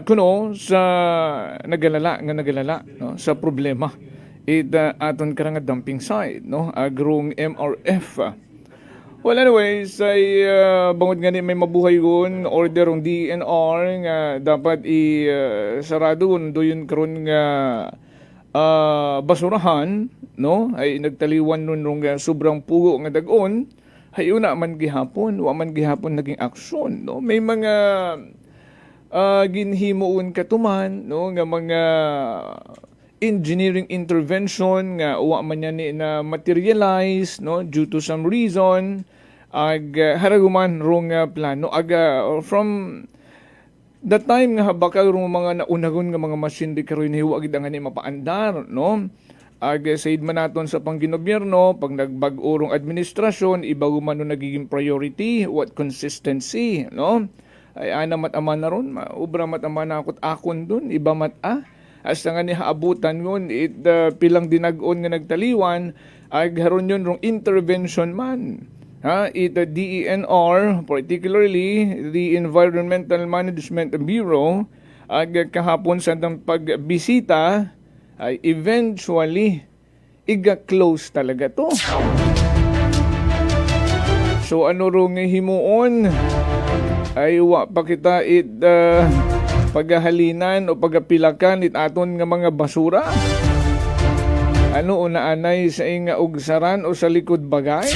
kuno sa nagalala, no, sa problema aton karang dumping site, no, agrong MRF. Well, anyways, ay bangod nga ni may mabuhay yun, order ng DNR nga dapat sarado do yun karon nga basurahan, no, ay nagtaliwan nun nung sobrang pugo nga dagon, ay una man gihapon, wa man gihapon naging aksyon, no. May mga ginhimuon katuman, no, nga mga engineering intervention nga wa man yan na materialize, no, due to some reason, haraguman rong plano from the time nga baka rong mga naunagon nga mga machine di karon hiwa gid nga ni mapaandar, no. Said man naton sa pangginobyerno, pag nagbag-o rong administrasyon, iba man no nagiging priority, what consistency, no. Ay ana mat-ama na ron, ubra mat-ama na akon dun, iba hasta nga ni haabutan ngon pilang dinag-on nga nagtaliwan, ay haron yun rong intervention man. DENR, particularly the Environmental Management Bureau, kahapon sa pagbisita, ay eventually iga-close talaga to. So ano rong himuon? Ay wa pa kita paghahalinan o pagapilakan aton nga mga basura. Ano una-anay sa inga ugsaran o sa likod bagay?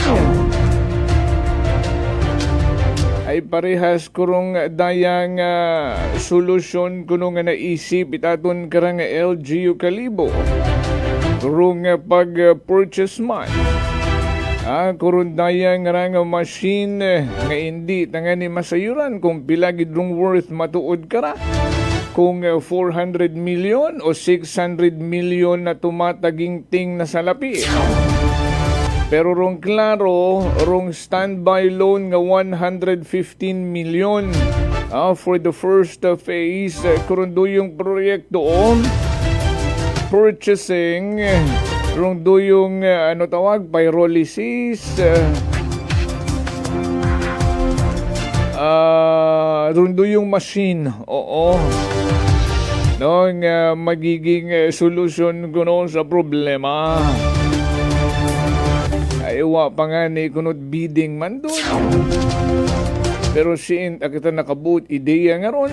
Ay parehas kurong dayang solusyon kuno nga naisip itaton karang LGU Kalibo. Kurong pag-purchase man. Kurong dayang nga machine nga hindi tangani masayuran kung pila gidrong worth matuod kara. Kung 400 million o 600 million na tumataging-ting na salapi. Pero rong klaro, rong standby loan nga 115 million for the first phase. Kurong yung proyekto purchasing, rong yung pyrolysis, rundo yung machine, no, nga magiging solusyon kuno sa problema. Ay wa pa nga ni kunot bidding man doon. Pero siin kita nakabuot ideya nga ron.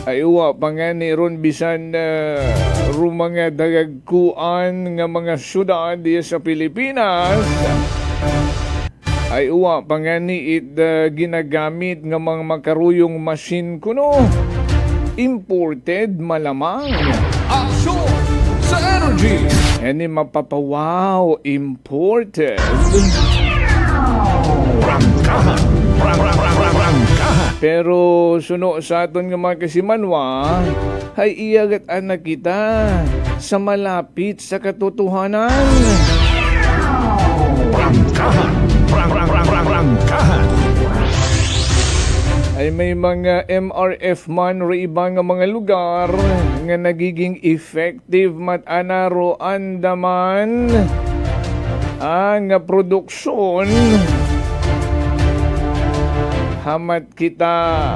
Ay wa pa nga ni ron bisan mga dagagkuan nga mga syudad sa Pilipinas. Ay uwa pa nga ni ginagamit nga mga makaruyong machine kuno. Imported malamang. Aksyon sa energy! Yan mapapawaw, imported. Prangkahan! Pero suno sa aton nga mga kasimanwa, ay iyagat anak kita sa malapit sa katotohanan. Prangkahan! Ay may mga MRF man o ibang mga lugar nga nagiging effective mat-anaro andaman ang produksyon hamat kita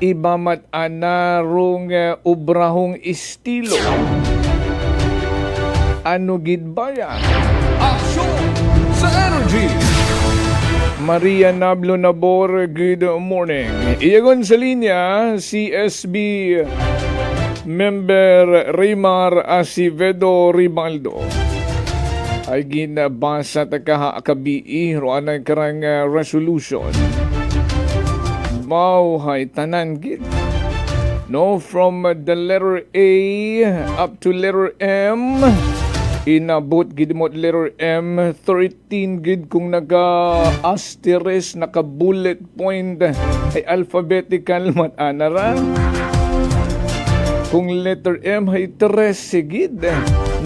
iba mat-anarong ubrahong estilo. Ano gid ba yan? Aksyon sa energy! Maria Nablo Nabor, good morning. Iyagon sa linya, CSB member Rimar Acevedo Ribaldo. Ay ginabasa kabii roan ang karang resolution. Mauhay tanan gid. no, from the letter A up to letter M. Inabot gid mo letter M 13 gid kung naka-asterisk, naka-bullet point ay alphabetical mat-anara. Kung letter M ay 13 gid.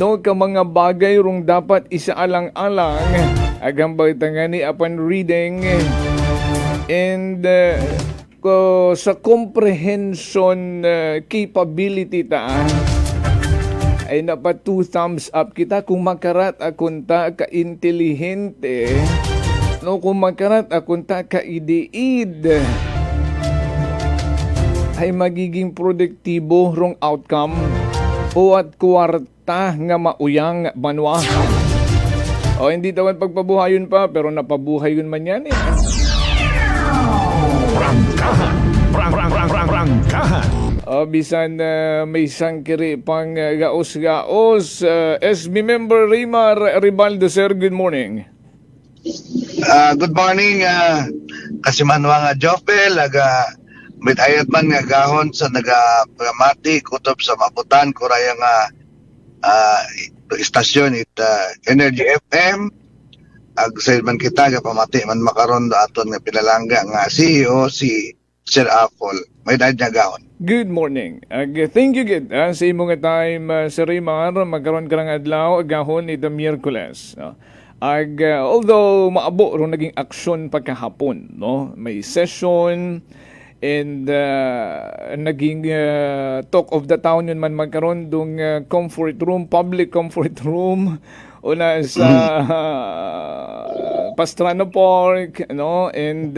No, ka mga bagay rong dapat isaalang-alang agang bagtangani upon reading. And sa comprehension capability ta ay napa 2 thumbs up kita kung makarat akunta ka-intelihente, no, kung makarat akunta ka-ideid, ay magiging produktibo rong outcome o at kwarta nga mauyang banwa. O hindi tawan pagpabuhayon pa, pero napabuhay yun man yan eh. Prangkahan. Bisan may sangkiri pang gaos-gaos. SB member Rimar Ribaldo, sir, good morning. Good morning, kasimanwa nga Jopel, mitayat man nga gahon sa nagapramati, kutob sa mabutan, kuraya nga istasyon Energy FM, agsail man kita, pamati man makaroon aton nga pinalangga nga CEO, si Sir Apple. May dahil niya gahon. Good morning. Thank you, Gid. Sa imong time, Sir Rimar, magkaroon ka ng adlaw, gahon ito Miyerkules. Although maabo ron naging aksyon pagkahapon, no? May session and naging talk of the town yun man magkaroon dong comfort room, public comfort room una sa Pastrana Park, no? And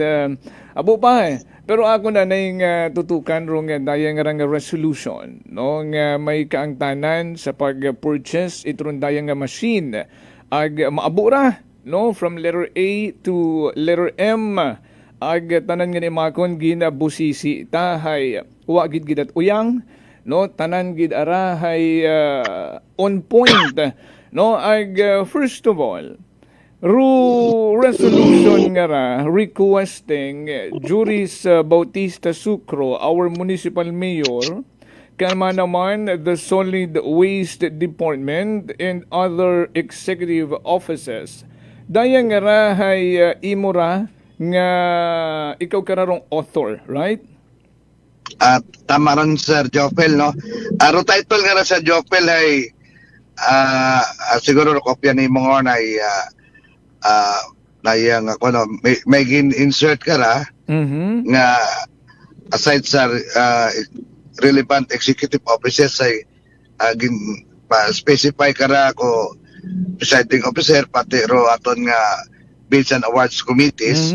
abo pa pero ako na yung tutukan rong dayang nga resolution, no, nga may kaangtanan sa pag-purchase itong dayang nga machine ag maabura, no, from letter A to letter M ag tanan nga ni makon ginabusisi tahay wagid gid at uyang, no, tanan gid arahay on point, no, ag first of all resolution nga ra requesting Juris Bautista Sucro, our municipal mayor, kama naman the Solid Waste Department and other executive offices. Daya nga ra hay imura nga ikaw kararong author, right? Tama ron, Sir Jopel, no? Aro title nga ra sa Jopel ay siguro kopya ni mga na yang ako no may insert ka ra nga aside sa relevant executive officers ay specify ka ra ko presiding officer pati ro aton nga bids and awards committees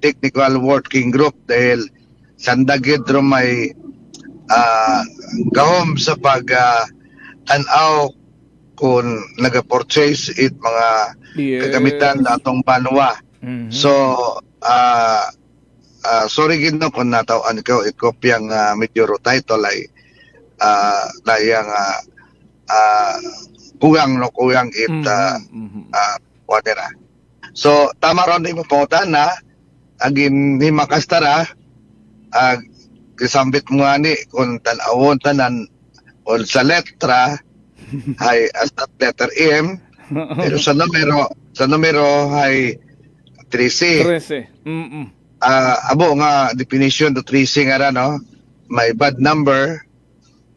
technical working group dahil sandagid ro may gahom sa pag tanaw kung naga-purchase it mga kagamitan na atong banwa. So, sorry gid no kung natawaan ko ikopyang medyo title ay dayang kugang it whatever. So, tama ron din mo pangutan na agin himakastara kisambit mo ani kung tanawon tanan o sa letra ay as that letter M, pero sa numero ay 13. Abo nga definition to 13 nga ra, no? May bad number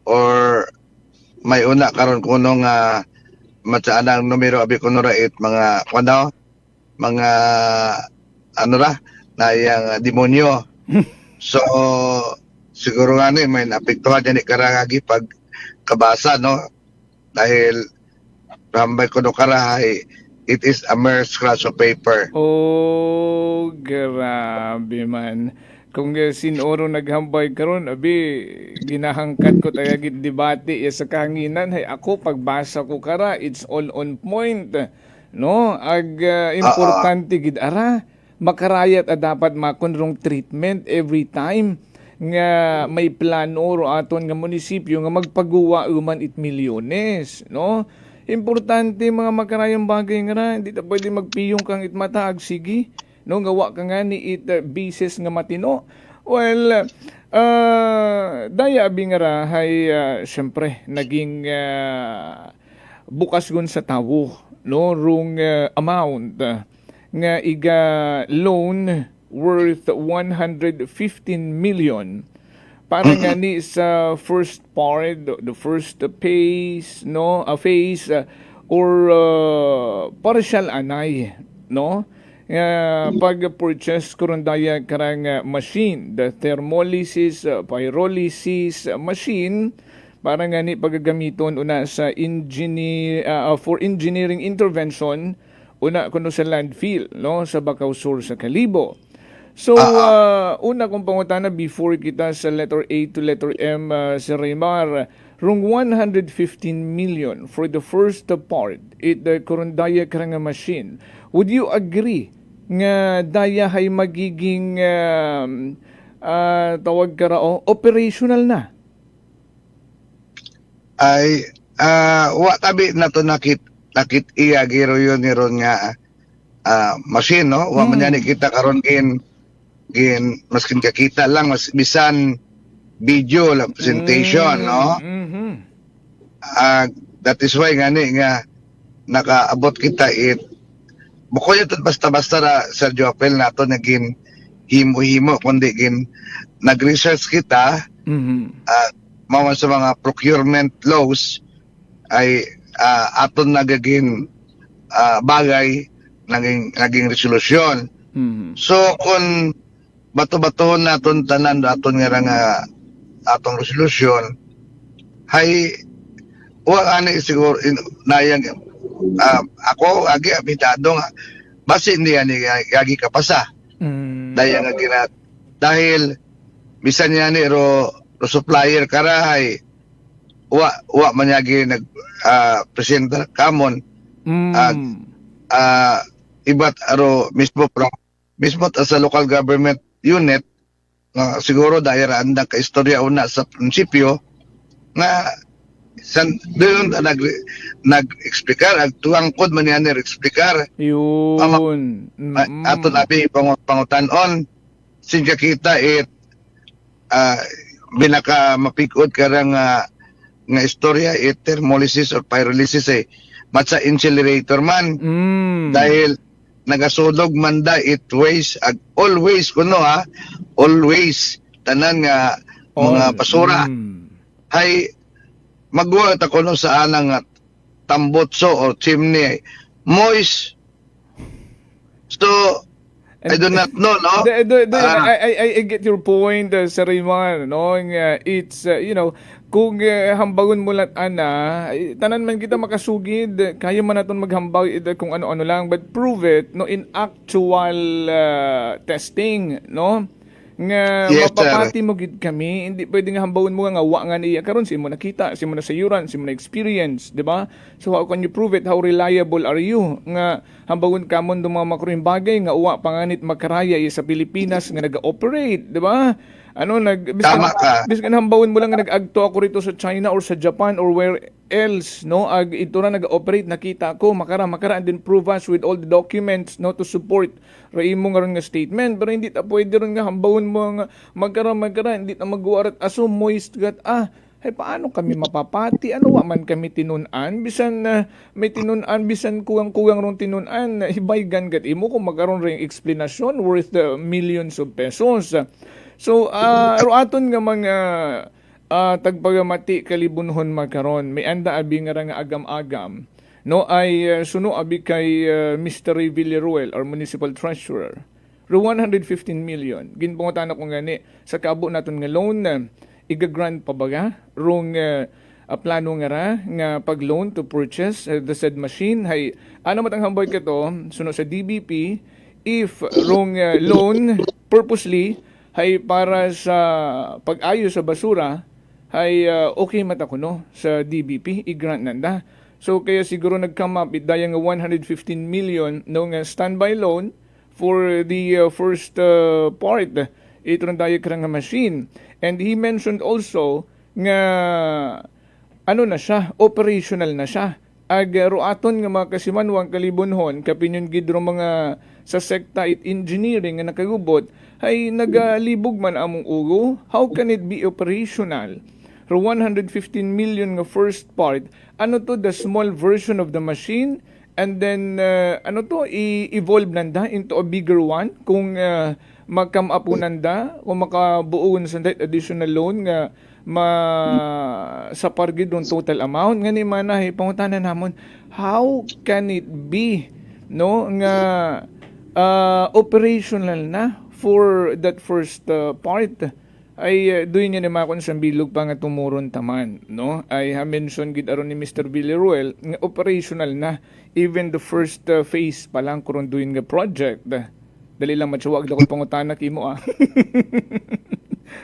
or may una karon kuno nga matsaanang numero abi kuno ra it mga ano mga ano ra na yang demonyo. So siguro nga ni may naapektuhan din karangagi pag kabasa, no? Dahil rambay ko no karahay, it is a mere scratch of paper. Oh, grabe man. Kung sinoro naghambay karon, abi ginahangkat ko tagagit debate sa kahanginan, hay ako pagbasa ko kara, it's all on point, no? Ag importante gid ara makarayat dapat makunrong treatment every time nga may plano ro aton nga munisipyo nga magpagawa uman it milyones, no? Importante mga makarayang bagay nga ra, hindi ta pwede magpiyong kang it mataag sige, no, gawa ka nga ni it bises nga matino Well, daya abingara hay syempre naging bukas gun sa tawo no rung amount nga iga loan worth 115 million para nga ni sa first part, the first phase, no, a phase or partial anay, no? Pag-purchase ko rin daya karang machine, the thermolysis, pyrolysis machine, para nga ni paggagamiton una sa for engineering intervention, una kuno sa landfill, no, sa Bacau Sur sa Kalibo. So, una kong pangutana before kita sa letter A to letter M, Sir Raymar, rung 115 million for the first part, kurundaya karang machine. Would you agree nga daya hay magiging tawag karao operational na? Ay wa tabi na to nakit iya giro yun niron nga machine, no? Wa man yan kita karon gin maskin kakita lang mas bisan video lang presentation, no? That is why nga nakaabot kita bukoy ito basta-basta na Sergio Apel nato naging himo-himo kundi gin nag-research kita mga sa mga procurement laws ay aton nagiging bagay naging resolusyon. So kung bato-bato naton tanan aton nga atong resolusyon hay wa ani siguro nayang ako agi abitado nga base hindi yan agi kapasa dahil nga dahil bisan yan ro supplier karahay wa man yagi nag presenter kamon ibat aro mismo sa local government unit siguro dahil andang ka istorya una sa prinsipyo nga doon nag-explicar tuangkod man yan explicar yun ato nabi pangutanon sinja kita binaka mapikod karang nga istorya thermolysis or pyrolysis matsa incinerator man dahil nagasudog man da waste always kuno always tanan nga mga basura hay magwa ta kuno sa anang tambotso or chimney moist. So I do not know, no? I get your point, Sir Raymar, no? It's, kung hambagon mo lang, tanan man kita makasugid, kaya man natin maghambag kung ano-ano lang, but prove it, no, in actual testing, no? Nga yes, mapapati mo gid kami, hindi pwede nga hambawon mo nga wa nga niya karon si mo nakita, si mo na sayuran, si mo na experience, di ba? So how can you prove it? How reliable are you? Nga hambawon kamon do mga makuring bagay nga uwa panganit magkaraya sa Pilipinas nga naga-operate, di ba? Biskan hambawon mo lang nga nag-agto ako rito sa China or sa Japan or where else, no? Ito na nag-operate, nakita ko, makara and then prove us with all the documents, no, to support mo nga rin nga statement. Pero hindi ta pwede rin nga hambawon mo nga magkara, hindi ta magwarat aso moist gat, ay paano kami mapapati? Ano wa man kami tinunan? Bisan may tinunan, bisan kuwang-kuwang rong tinunan, hibaygan gat imo kung magkaroon rin explanation worth millions of pesos. So, aton nga mga tagpagamati kalibunhon magkaron, may anda abi nga agam-agam, no, ay suno abi kay Mr. Villaruel, our municipal treasurer. Ro 115 million. Ginpungutan ako ngani sa kaabo naton nga loan iga-grant pa baga rong plano nga ra nga pag-loan to purchase the said machine. Hay ano matang hamboy ka to suno sa DBP if rong loan purposely hay para sa pag-ayo sa basura hay okay mata ko no sa DBP i-grant nanda. So kaya siguro nag-come up dayang 115 million no nga standby loan for the first part ito rin daya karang machine. And he mentioned also nga ano na siya, operational na siya. ag ruaton nga mga kasimanwang kalibonhon kapinyon gid ro mga sa sekta it engineering nga nakagubot ay nagalibog man among ugo. How can it be operational? Ro 115 million nga first part, ano to, the small version of the machine, and then ano to, i-evolve nanda into a bigger one kung mag-come up nanda o makabuon sa that additional loan nga sa pargid ng total amount nga ni manahay pangutanan namon, how can it be no nga operational na for that first part? Ay doon niya naman sa bilog pa nga tumuron taman, no? Ay mention gid aron ni Mr. Villaruel nga operational na even the first phase pa lang kuron doon nga project. Dali lang matsuwag lakot pangutana kimo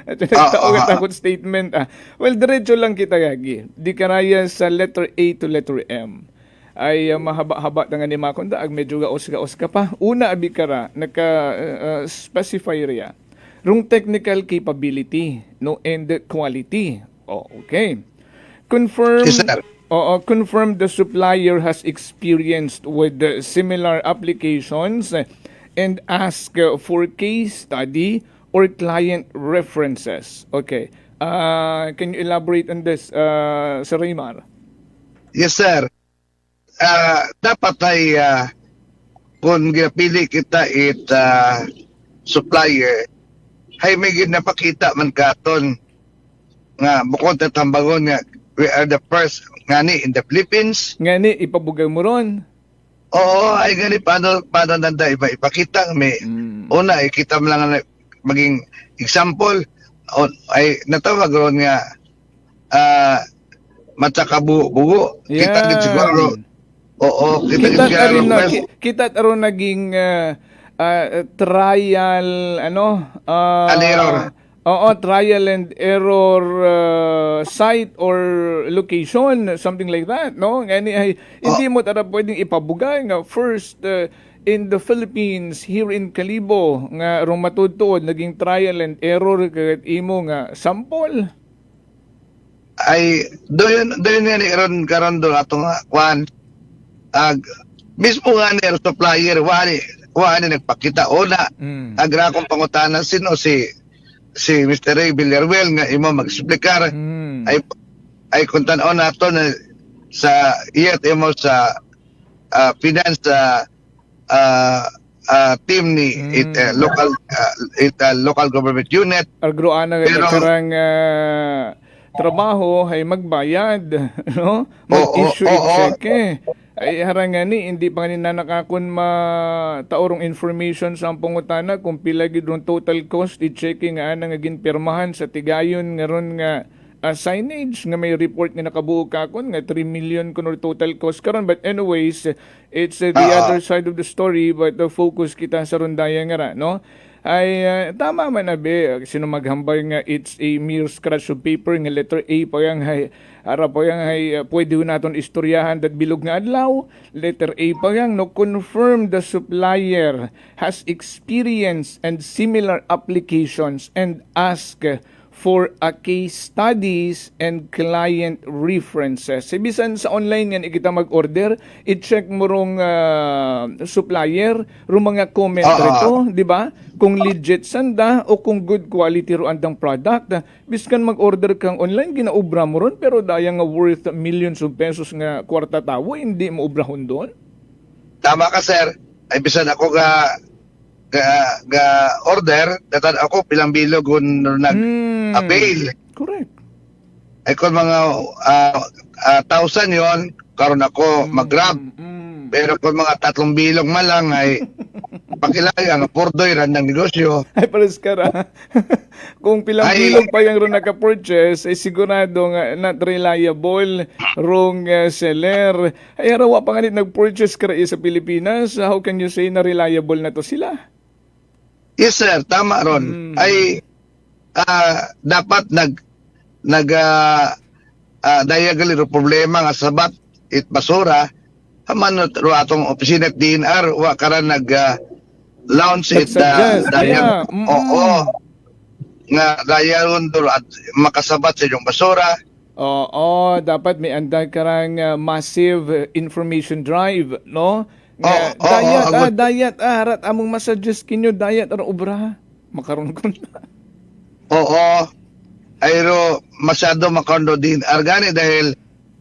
At nagtaogat akong statement Well, diretso lang kita gagi. Di karaya sa letter A to letter M. Ay mahaba-haba nga ni Makonda ag medyo gaos-gaos ka pa. Una abi kara naka-specify riya rung technical capability no and the quality. Okay. Confirm confirm the supplier has experienced with the similar applications and ask for case study or client references. Okay. Can you elaborate on this, Sir Raymar? Yes, sir. Dapat ay kung pili kita supplier, hay may ginapakita man katon nga bukod tatambagon nga we are the first ngani in the Philippines. Ngani ipabugay mo ron. Oo, ay gani paano nanda ipakita may una kita mo lang maging example ay natawag ron nga matakabugo. Yeah. Kita gid siguro. Oo, kita aron naging trial and error. Trial and error site or location, something like that, no? Hindi mo tara pwedeng ipabugay nga first in the Philippines, here in Kalibo, nga rong matudtuod naging trial and error kagat imo nga sample. Ay doon nga ni ron karon do atong kwan mismo nga ni supplier wani nagpakita una agra kong pangutana sino si Mr. Ray Villaruel nga imo mag-explicar ay kuntan-on nato na sa iyat imo sa finance team ni local government unit agroana nga karang trabaho ay magbayad, no? Mag-issue cheque. Ay harangani hindi pa kanina nakakon mataorong information sa pangutana kung pila gid ron total cost i-checking nga ana nga ginpirmahan sa tigayon nga ron nga signage nga may report nga nakabuo kakon nga 3 million kuno total cost karon. But anyways, it's the other side of the story, but the focus kita sa rondaya nga ra, no? Ay tama man abe sino maghambay nga it's a mere scratch of paper nga letter A pa yang pwede naton istoryahan dat bilog nga adlaw. Letter A pa yang no confirm the supplier has experience and similar applications and ask for a case studies and client references. Bisan sa online yan kita mag-order, i-check mo rong supplier, rong mga comment rito, di ba? Kung legit sanda o kung good quality ro andang product. Biskan mag-order kang online, ginaubra mo ron, pero dayang nga worth millions of pesos nga kwarta tawo, hindi mo ubrahon doon. Tama ka, sir. Ay bisan ako ga order datan ako pilang bilog kun nag-avail. Correct. Ay kung mga 1,000 yon karon ako mag-grab. Pero kung mga 3 bilog man lang ay pakilaya nga purdoy ran ng negosyo. Ay pares ka ra. Kung pilang bilog pa yung ron naka-purchase ay sigurado nga not reliable wrong seller. Ay arawa pa nga nag-purchase ka sa Pilipinas, how can you say na reliable na to sila? Yes, sir. Tama ron. Ay dapat diagali ro problema nga sabat it basura haman ro atong opisina at DNR wa karan launch it nga dayaron do at makasabat sa inyong basura Oo, dapat may anday karang massive information drive, no? Nga, diet, harat among masuggest kinyo, diet, obra, makaroon ko na. Oo. Ayro, masyado makondo din. Argani dahil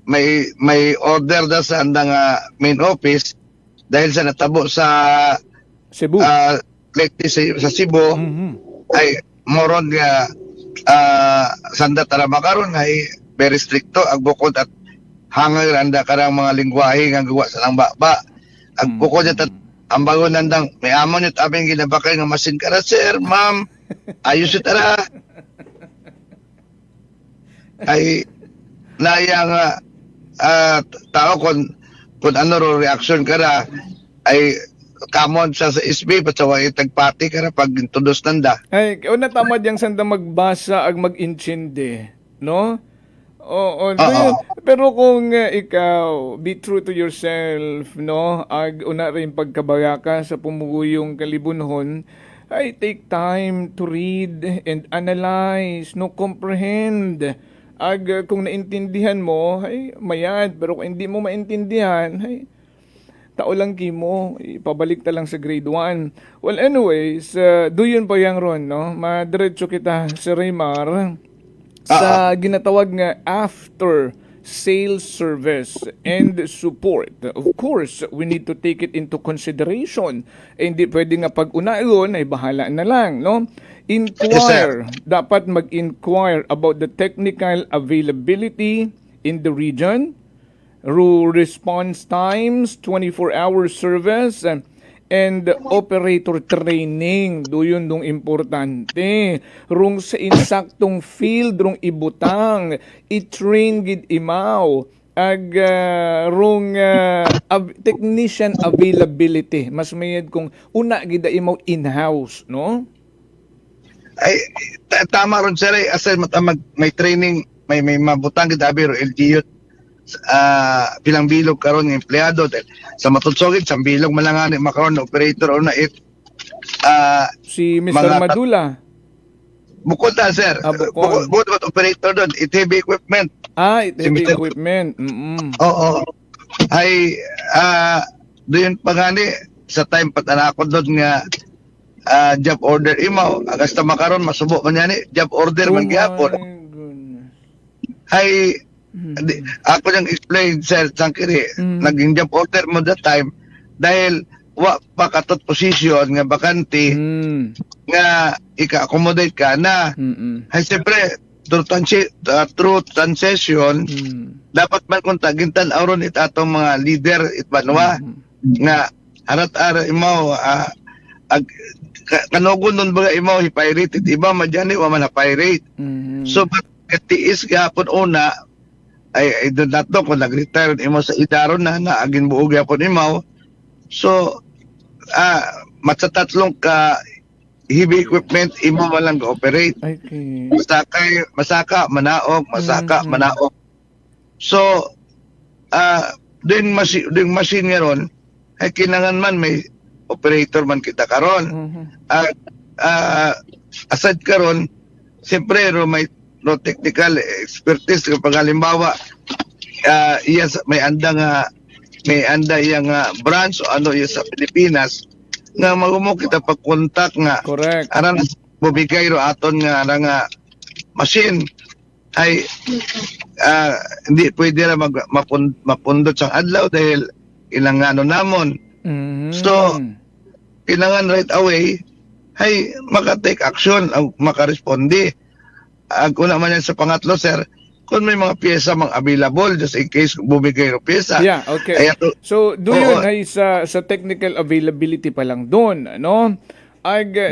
may order da sa andang main office dahil sa natabo sa Cebu. Sa Cebu, ay moron nga sanda tara makaron ay very stricto ang bukod at hanggang randa karang mga lingwahe nga gawa sa lang baba. Ang bukod at ang bago nandang may amon yung tabing ginabakay nga masin kara, sir, ma'am, ayos yung tara. Ay nayang tao kung ano ro reaction kara ay kamon sa SB patsawa itagpati kara pag tudos nanda. Ay, una tamad yang sanda magbasa ag mag-intindi, no? Oo. Pero kung ikaw be true to yourself, no? Ag una rin pagkabaya ka sa pumuguyong kalibunhon, ay take time to read and analyze, no, comprehend. Ag kung naintindihan mo, ay mayad, pero kung hindi mo maintindihan, ay tao lang kimo, ipabalik ta lang sa grade 1. Well, anyways, do yun pa yang ron, no? Madiretso kita sa Raymar sa ginatawag nga after sales service and support. Of course, we need to take it into consideration. Hindi pwede nga pag-unayon ay bahala na lang, no? Inquire. Dapat mag-inquire about the technical availability in the region, response times, 24-hour service, and operator training. Doon dong importante. Rung sa insaktong field, rung ibutang, i-train gid imaw. Ag rung technician availability. Mas mayad kung una gid imaw in-house, no? Ay tama ron sir, asal may training, may mabutang gid abi ro LGU pilang bilog karon ng empleyado sa matutsogit sa bilog malangani makaron operator o na si Mr. Madula bukod na sir bukod operator doon heavy equipment heavy equipment oo ay doon pagani sa time patanakod doon nga job order imaw agasta makaron masubo man yani job order man gyapon ay ako nang explain sir Sankiri naging job order mo that time dahil wa pa katot position nga bakante nga ika-accommodate ka na ay siyempre through transition dapat man kung tagintan auron it atong mga leader itbanwa nga harat-ara imaw kanogon nun baga imaw hipirated iba madyani wa man hipirate so tiis gapon una ay do not know kung nag-retire imaw sa idaron na agin buog yapon imaw so matsatatlong ka heavy equipment imaw walang operate masaka manaog so din machine nga ron ay kinangan man may operator man kita karon aside karon siyempre may no technical expertise kapag halimbawa may anda yang branch o ano yung sa Pilipinas nga magumo kita pag-contact nga aran bubigay ro aton nga machine ay hindi pwede na mapundot sa adlaw dahil ilang namon so kailangan right away ay maka-take action maka-responde. Una man yan sa pangatlo, sir, kung may mga pyesa mang available just in case bumigay ng pyesa. Yeah, okay. So, doon ay sa technical availability pa lang doon, no?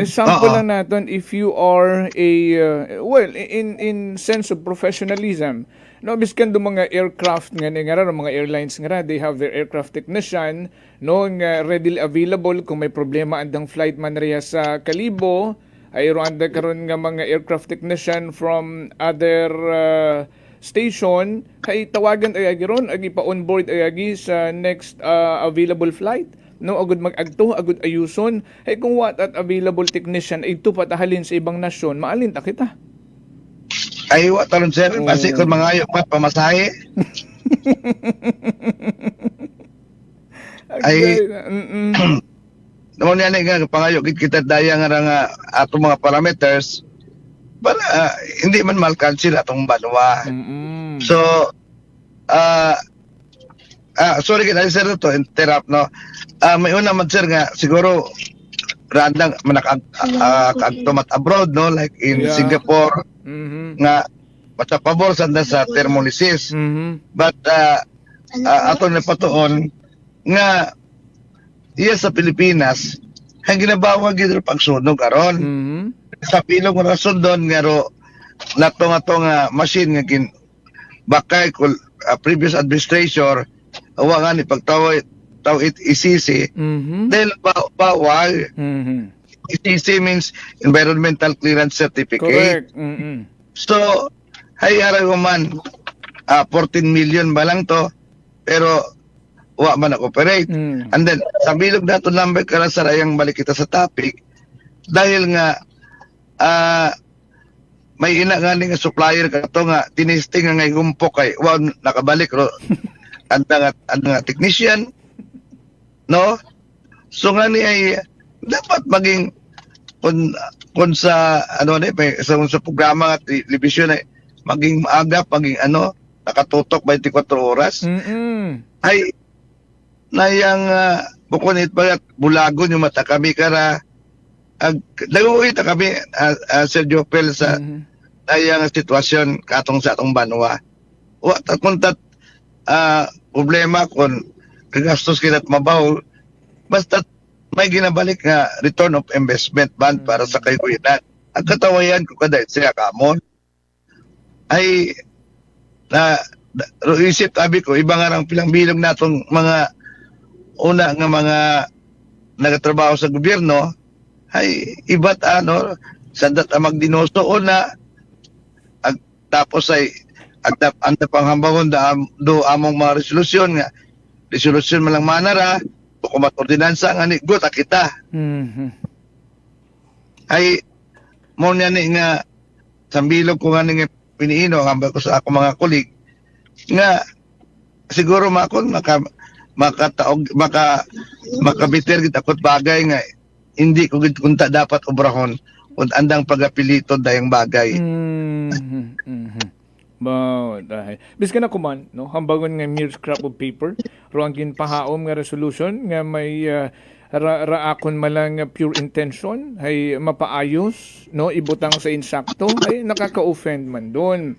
Sample lang natin if you are in sense of professionalism, no, biskan do mga aircraft nga mga airlines nga they have their aircraft technician, no, nga readily available kung may problema andang flight man riya sa Kalibo, ay anda karon nga mga aircraft technician from other station kay tawagan ayagi ron agi pa on board ayagi sa next available flight, no, agud mag-agto agud ayuson ay kung what at available technician ito patahalin sa ibang nasyon maalin ta kita. Ay, wa talon sir. Basi kung mangayo pa pamasahe. Ay, naman yan nga, pangayo kita daya nga atong mga parameters para hindi man malkansil atong banwa. So, sorry kita sir to interrupt no. May una man sir nga siguro randang manakagtumat abroad no, like in Singapore nga matapabor sanda sa thermolysis. But ato na patuon nga iya sa Pilipinas ang ginabawa gid pagsunog aron sa pilong nga sundon nga ro nato nga machine nga bakay previous administration wa nga ni pagtawid isisi dahil bawal. Isisi means environmental clearance certificate. Correct. So hayara ko man 14 million ba lang to pero wa man operate. And then sa bilog dato number kara sa rayang balik kita sa topic dahil nga may ina nga nga supplier kato nga tinisting nga ngay gumpok kay wa nakabalik ro ang technician no, so nga ni ay dapat maging kung sa ano ni sa programa at television ay maging maaga maging nakatutok 24 oras ay nayang bukunit pa bulagon yung mata kami kara daguit kami Sir Jopel sa nayang sitwasyon katong sa atong banwa wa kuntat problema kung kagastos kinat mabaw basta may ginabalik nga return of investment ban para sa kayunan. Ang katawayan ko kada siya kamon ay isip tabi ko iba nga rang pilang bilog natong mga una nga mga nagatrabaho sa gobyerno ay iba't sandat ang magdinoso una tapos ay ang panghambangon do among mga resolusyon nga resolusyon malang manara kung matordinansa nga ni gota kita ay mo niya ni nga sambilog ko nga ni piniino hambal ko sa ako mga kulig nga siguro makon makabiter kita kot bagay nga hindi ko kunta dapat obrahon kung andang pagapilito dayang bagay. Dahil biskan na kuman no hambangon nga mere scrap of paper ro ang ginpahaom nga resolution nga may raakon malang pure intention ay mapaayos no ibutang sa insakto ay nakaka-offend man doon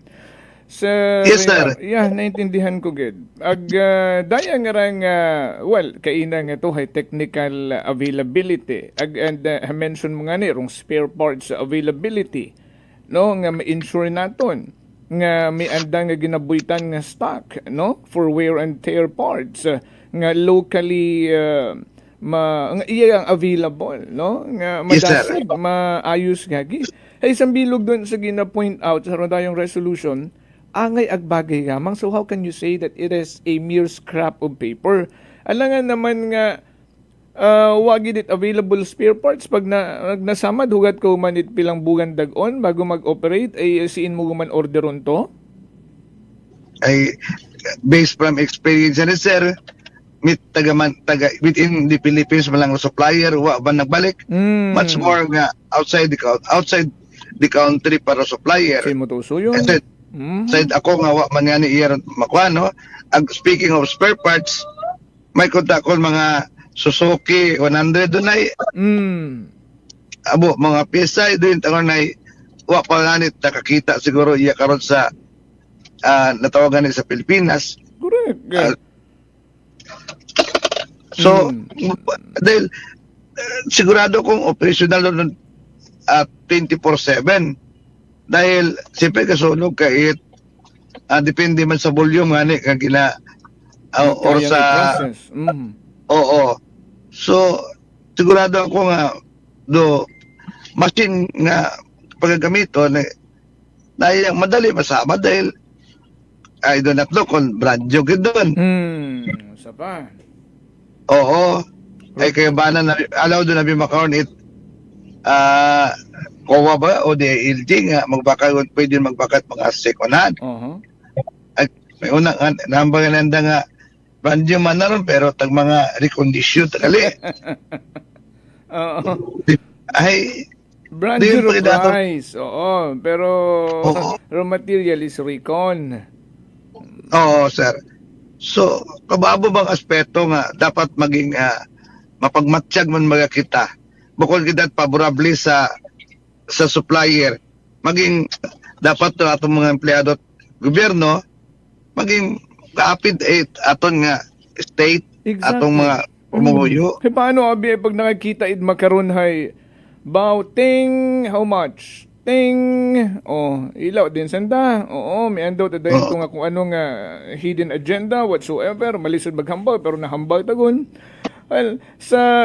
sa yes sir naintindihan ko gid daya nga rang kaina nga to hay technical availability and mention mo nga ni rong spare parts availability no nga ma-insure naton nga may andang nga ginabuhitan nga stock no for wear and tear parts nga locally nga iya ang available no nga madasig maayos gagi ay isang bilog doon sa gina-point out sa rodayong resolution angay agbagay gamang so how can you say that it is a mere scrap of paper alangan naman nga wagi dit available spare parts pag nasamad hugat ko man it pilang bugan dag-on bago mag-operate ay siin mo man orderon to ay based from experience ni sir taga within the Philippines malang supplier wa ba nagbalik much more nga outside the country para supplier say mo to so yun said ako nga wa man nga ni iya makuha no speaking of spare parts may kontak ko mga Suzuki 100 dunay abo mga PSI doon tangon nay wa pa ganit nakakita siguro iya karon sa natawagan ni sa Pilipinas correct so dahil sigurado kong operational doon 24/7 dahil siyempre kasulog kahit depende man sa volume nga ni kagina or sa oo so sigurado ako nga do machine nga pagagamiton na madali masama dahil I do not know kung brand new gid doon sa ba oo ay kaya ba na allow doon na makaroon it COA ba o DILG nga pwede magbakat mga second hand. At may unang nambang nanda nga brand new man na ron pero tag mga recondition takali. Ay brand new price. Oo, pero raw material is recon. Oo, sir. So, kababo bang aspeto nga dapat maging mapagmatsyag man mga kita. Bukod kita favorably sa supplier, maging dapat to atong mga empleyado at gobyerno maging kaapid aton nga state atong mga pumuyo. Kaya paano abi pag nakakita makaroon hay ting how much? Ting ilaw din sanda. Oo, may ando tadayon ko nga kung anong hidden agenda whatsoever, malisod maghambal pero nahambal tagon. Well,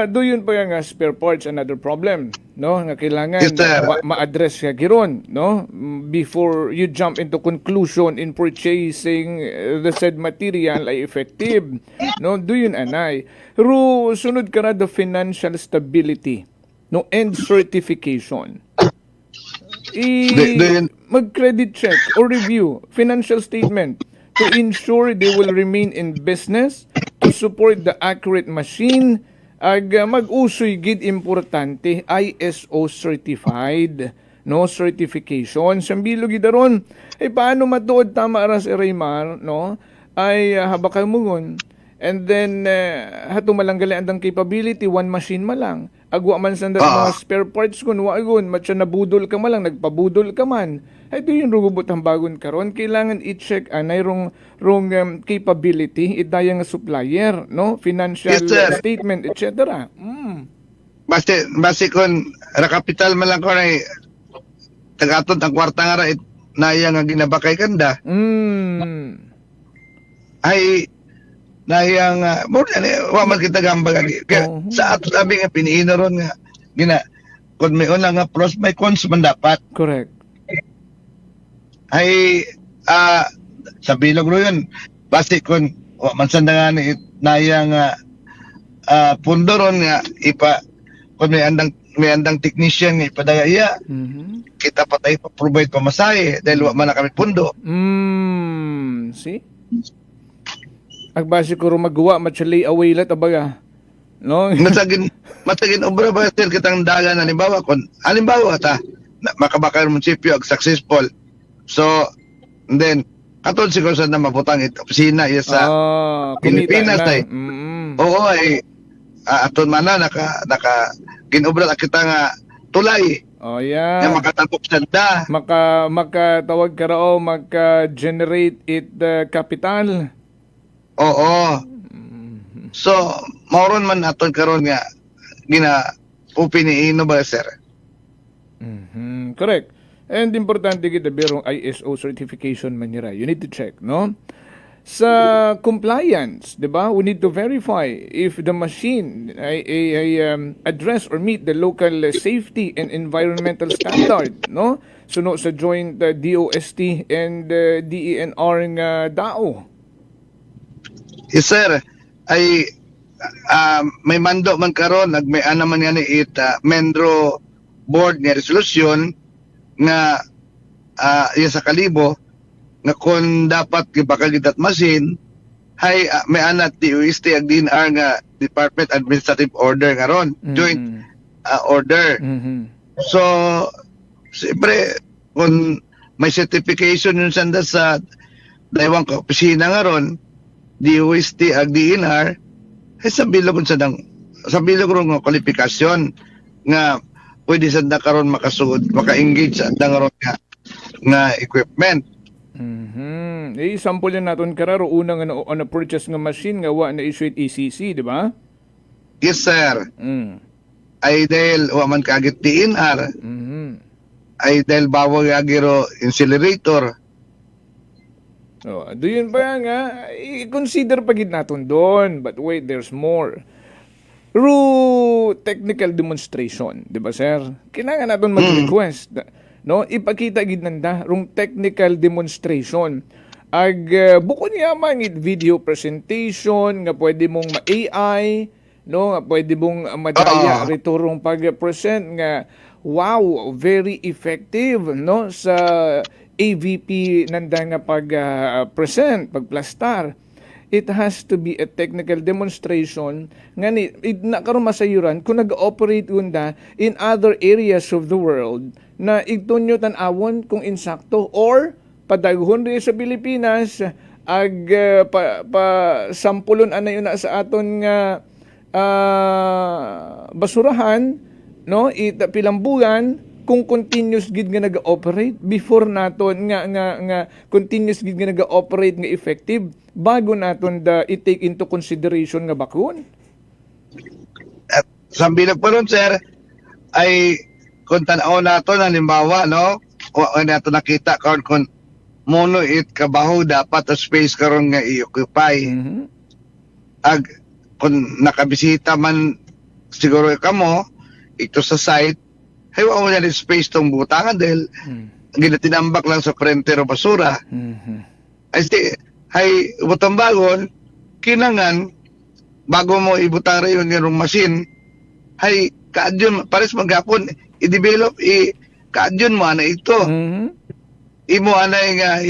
doon pa nga spare parts another problem, no? Nga kailangan ma-address ka giron, no? Before you jump into conclusion in purchasing the said material ay effective, no? Doon anay. Pero sunod ka na the financial stability, no? And certification. Mag-credit check or review financial statement to ensure they will remain in business, to support the accurate machine, ag mag-usoy gid importante ISO certified, no certification. Sambilo gid daron paano matuod tama aras Raymar, no? Ay habakay mungon. And then hato malanggali andang capability one machine malang. Agwa man sa mga spare parts kun wagon matya nabudol ka malang nagpabudol ka man. Ito yung rugubot ang bagon karon kailangan i-check anay rong capability idayang supplier, no? Financial statement etc. Base kon ra capital man lang ko ay tagaton ang kwarta nga ra naya nga ginabakay kanda. Ay nayang wa man kita gambag sa ato sabi nga piniino ron nga kun may una nga pros may cons man dapat. Correct. Ay sa bilog ro yun base kun wa man sanda nga nayang pundo ron nga kun may andang technician nga ipadaya kita patay pa provide pamasahe dahil wa man na kami pundo. See? Agbasi ko magawa matchalay away lat abaga. No? Matagin obra ba sir kitang dagan halimbawa ta makabakar munisipyo ag successful. So and then katod siguro sa na mabutang opisina sa Pilipinas ay. Oo ay aton man na naka ginobra kita nga tulay. Oh yeah. Na makatapok sanda. Makatawag ka rao maka-generate capital. Oo. So, mauron man aton karon nga upiniino ba sir? Correct. And importante gid berong ISO certification man nira. You need to check, no? Sa compliance, 'di ba? We need to verify if the machine ay address or meet the local safety and environmental standard, no? Suno sa joint DOST and DENR nga DAO. Yes, sir. Ay may mando man karon may ana man yan Mendro board nga resolution nga sa Kalibo nga kung dapat gibakal gitat machine hay may ana DOST ag DNR nga Department Administrative Order karon joint order. So siyempre kung may certification yun sanda sa daywang opisina nga ron DOST ag DNR ay sa bilog ron nga kwalifikasyon nga pwede sanda karon maka-engage sa ron nga equipment. Sample yan naton kararo una nga na purchase nga machine nga wa na issued ECC, di ba? Yes sir. Ay dahil wa man kagit DNR. Ay dahil bawag agiro incinerator. Doon pa nga, i-consider pagid natin doon. But wait, there's more. Through technical demonstration, di ba sir? Kailangan natin mag-request. No? Ipakita gid nanda, rung technical demonstration. Ag bukod nga man video presentation, nga pwede mong ma-AI, no, pwede mong madaya riturong pag-present nga wow, very effective, no, sa AVP nanda nga pag-present, pagplastar. It has to be a technical demonstration nga nakaroon masayuran kung nag-operate unda in other areas of the world na igtunyo tanawon kung insakto or padaghon rin sa Pilipinas sampulon anay na sa aton nga basurahan, no, pilang bulan kung continuous gid nga nag-operate before naton nga continuous gid nga nag-operate nga effective bago naton i-take into consideration nga bakun. At sambilag pa ron, sir, ay kung tanaw nato halimbawa, no, o nato nakita karon kung mono kabaho dapat a space karon nga i-occupy. Kung nakabisita man siguro kamo ito sa site, hay wa mo na space tong butangan dahil ginatinambak lang sa prenter o basura. Hay butang bagon, kinangan bago mo ibutang rayon yung machine, hay kaadyon pares maghapon i-develop kaadyon mo ana ito. Imo anay nga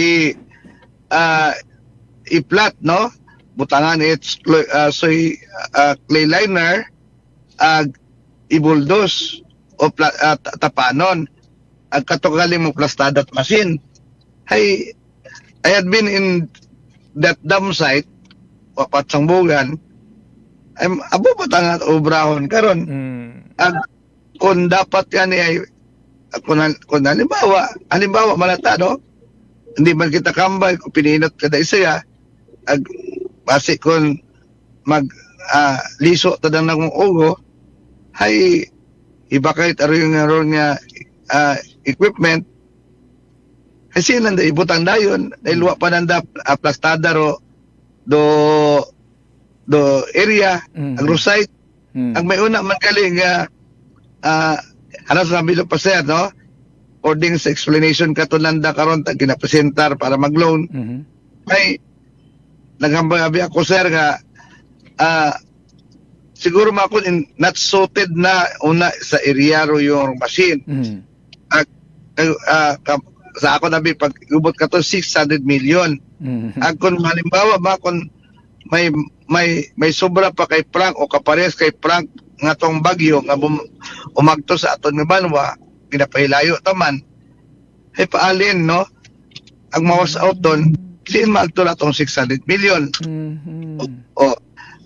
i-flat, no, butangan clay liner i-bulldoze o tapanon ang katugali mo plastadat machine. I had been in that dam site wapat sangbugan abo patangat obrahon karon kung dapat yan ay kung halimbawa malata, no, hindi man kita kambay kung pininot kada isa basi kung liso tadang ng ugo hay iba kahit aron nga equipment ay silang da ibutang dayon dahil luwa pa nanda plastada do area agro site ang may una man kaling ano sabi lo pa sir, no, ording sa explanation katulanda karon tag ginapresentar para mag-loan ay naghambabi ako sir nga siguro mako not suited na una sa area ro yung machine. Sa ako nabi pag ubot ka to 600 million. Kung halimbawa ba kung may sobra pa kay Frank o kapares kay Frank nga tong bagyo nga umagto sa aton nga banwa ginapahilayo taman ay paalin, no, ang mawas out doon siin maagto na tong 600 million.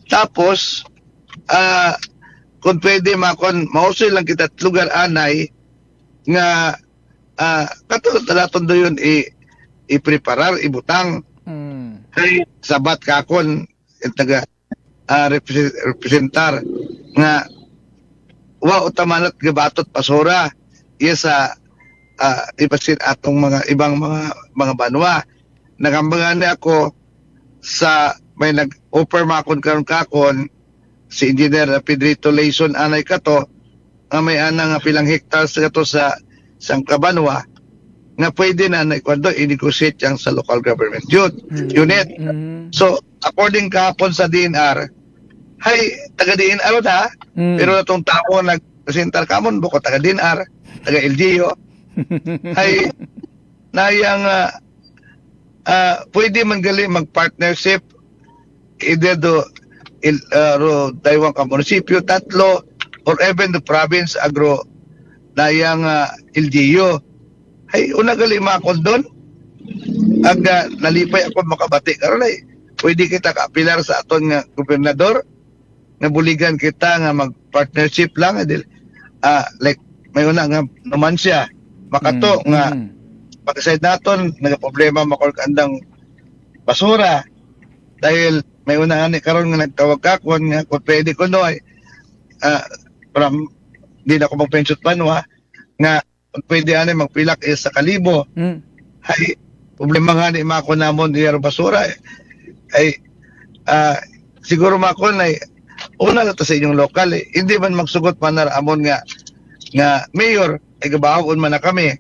Tapos kung pwede mausoy lang kita lugar anay nga katulad naton do yun i-preparar, ibutang ay sabat kakon taga representar nga wa utamanat gabatot pasora sa ipasin atong mga ibang mga banwa. Nagambangan ako sa may nag-offer makon karon kakon si Engineer Pedrito Layson anay kato nga may ana nga pilang hectares kato sa Kabanwa nga pwede na kwando i-negotiate yang sa local government unit. So according kahapon sa DNR hay taga DNR na pero natong tao nag-presentar kamon buko taga DNR taga LGU hay nayang pwede man gali mag-partnership either do Taiwan ka munisipyo tatlo or even the province agro nayang LGU ay una gali makon doon ag nalipay ako makabati karon ay pwede kita kaapilar sa aton nga gobernador nga buligan kita nga mag-partnership lang like may una nga naman siya makato nga pag-side naton nagaproblema makol-andang basura dahil may una ani karon nga nagtawag kakon nga kung pwede ko no ay from di na ako mag-pension panwa nga kung pwede ani magpilak sa kalibo ay problema nga ni mako namon diyar basura ay siguro mako na una na to sa inyong lokal hindi man magsugot panaramon nga mayor ay gabahon man na kami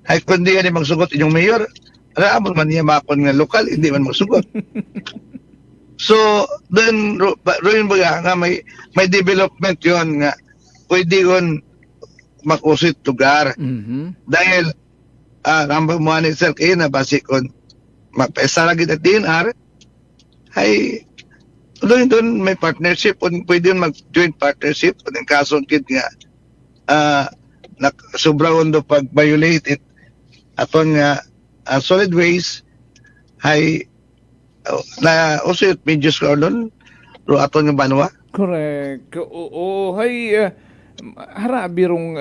ay kundi ani magsugot inyong mayor ramon man niya makon nga lokal hindi man magsugot So, doon rin ba nga may development yon nga pwede yun mag-usit lugar. Dahil number one sir kayo na basic on magpaisa lagi at DNR ay doon may partnership pwede yun mag-joint partnership yung kaso kid nga sobra do pag-violate it aton nga solid waste ay na usit medios ko doon ro aton nga banwa. Correct. Oo, hay harabirong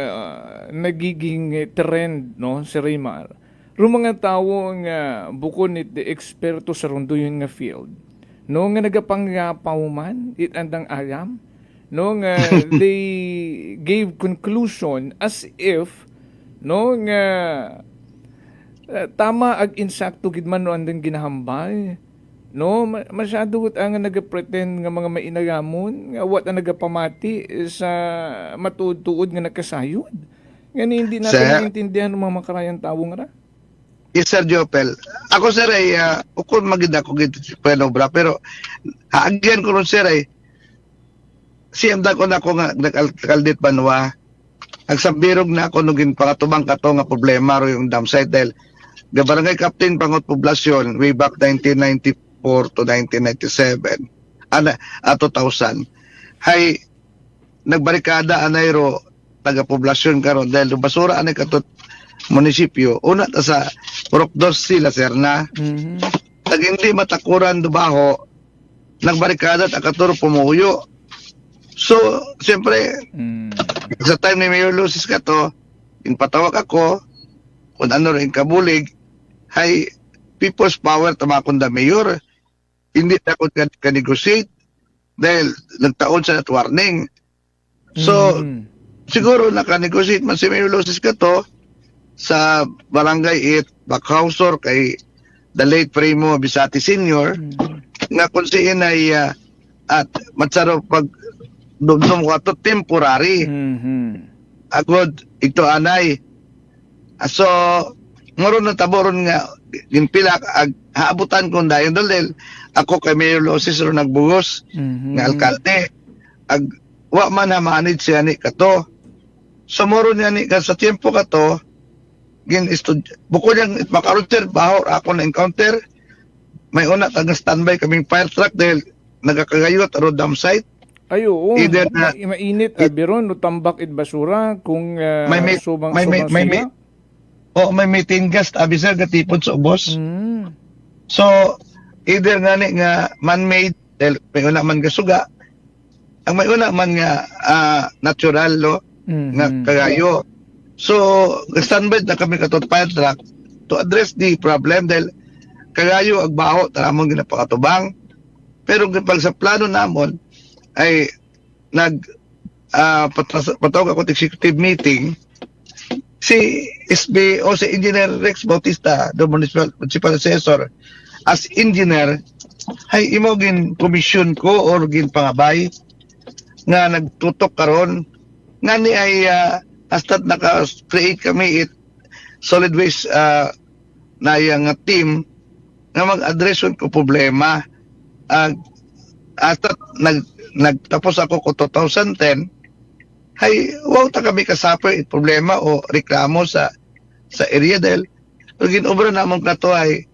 nagiging trend no si Raymar. Ro mga tawo nga bukod nit eksperto sa rondo yun nga field. No nga nagapangapaw man it andang ayam. No nga they gave conclusion as if no nga tama ag insakto gid man no andang ginahambal. No, masyado ang nagapretend nga mga mainagamon, nga wat ang nagapamati sa matuod-tuod nga nakasayod. Nga hindi natin maintindihan ng mga makarayang tao nga ra. Yes, Sir Jopel. Ako, sir, ay ukon maganda ko gito bra, pero haagyan ko ron, sir, ay siyam da ko na ako nga nagkaldit banwa. Agsabirog na ako nung pangatubang kato nga problema ro yung dam site dahil Barangay Captain Pangot Poblasyon way back 1994 to 1997 2000 hay nagbarikada anay ro taga-poblasyon karon dahil basura anay katot munisipyo una ta sa Purok 2 sila sir na hindi matakuran dubaho nagbarikada at akaturo pumuyo so siyempre sa time ni Mayor Lucis kato inpatawag ako kung ano rin kabulig hay people's power tamakon da mayor hindi takot ka-negotiate dahil nagtaon sa warning. So, siguro naka-negotiate man si Mayor Lucis kato sa Barangay 8, Backhauser kay the late Primo Bisati Sr. nga kung siya ay at matsaro pag dumdum ko ito temporary. Agod, ito anay. So, ngayon na taboron nga yung pilak haabutan ko dayon dahil ako kay Mayor Lucis ro nagbugos nga alkalde ag wa man na manage siya ni kato sumoro niya ni sa tiempo kato gin bukod yang makaron sir baho ako na encounter may una taga standby kaming fire truck dahil nagakagayot ro dam site ayo mainit biron no tambak it basura kung may methane gas abisa gatipod sa ubos. So either ngani nga man-made dahil may una man gasuga ang may una man nga natural lo nga kagayo. So standby na kami katot fire truck to address the problem dahil kagayo ag baho taramon ginapakatubang pero pag sa plano namon ay patawag ako executive meeting si SB o si Engineer Rex Bautista, the Municipal Assessor, as engineer, ay imogin komisyon ko or gin pangabay nga nagtutok karon nga ni ay hasta naka-create kami solid waste na yung team nga mag-address ko problema hasta nagtapos ako ko 2010 ay wow ta kami kasapoy problema o reklamo sa area dahil ginobra namon kato ay